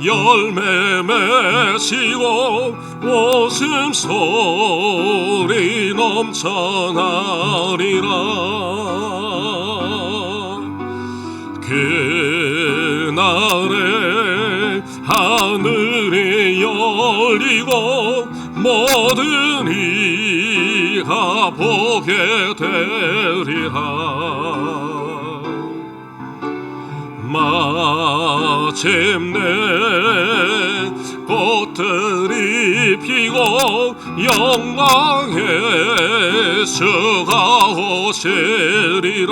열매 맺히고 웃음소리 넘쳐나리라. 그날에 하늘이 열리고 모든 이가 보게 되리라. 마침내 꽃들이 피고 영광의 주가 오시리라.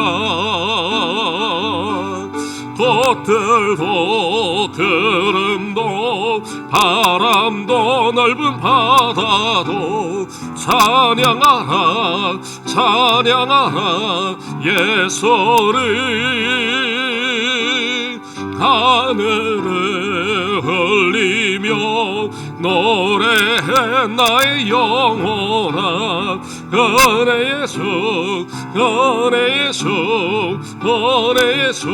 꽃들도 구름도 바람도 넓은 바다도 찬양하라 찬양하라 예수를 하늘을 흘리며 노래해 나의 영혼아 은혜의 주 은혜의 주 은혜의 주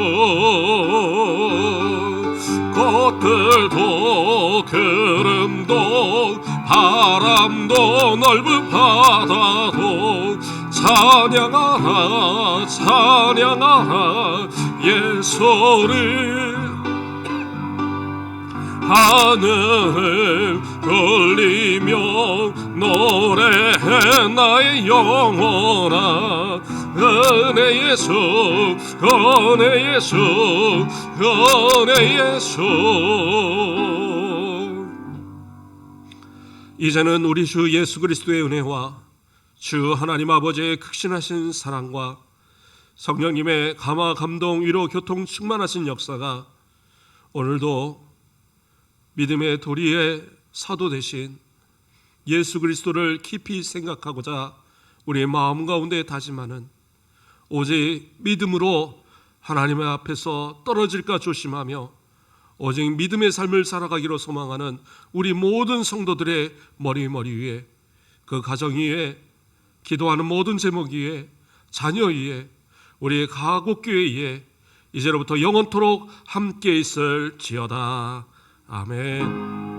꽃들도 구름도 바람도 넓은 바다도 찬양하라 찬양하라 예수를 하늘을 돌리며 노래해 나의 영혼아 은혜의 주 은혜의 주 은혜의 주 이제는 우리 주 예수 그리스도의 은혜와 주 하나님 아버지의 극신하신 사랑과 성령님의 감화 감동 위로 교통 충만하신 역사가 오늘도 믿음의 도리의 사도 되신 예수 그리스도를 깊이 생각하고자 우리의 마음 가운데 다짐하는 오직 믿음으로 하나님의 앞에서 떨어질까 조심하며 오직 믿음의 삶을 살아가기로 소망하는 우리 모든 성도들의 머리 위에 그 가정 위에 기도하는 모든 제목 위에 자녀 위에 우리의 가곡교회 위에 이제로부터 영원토록 함께 있을지어다. 아멘.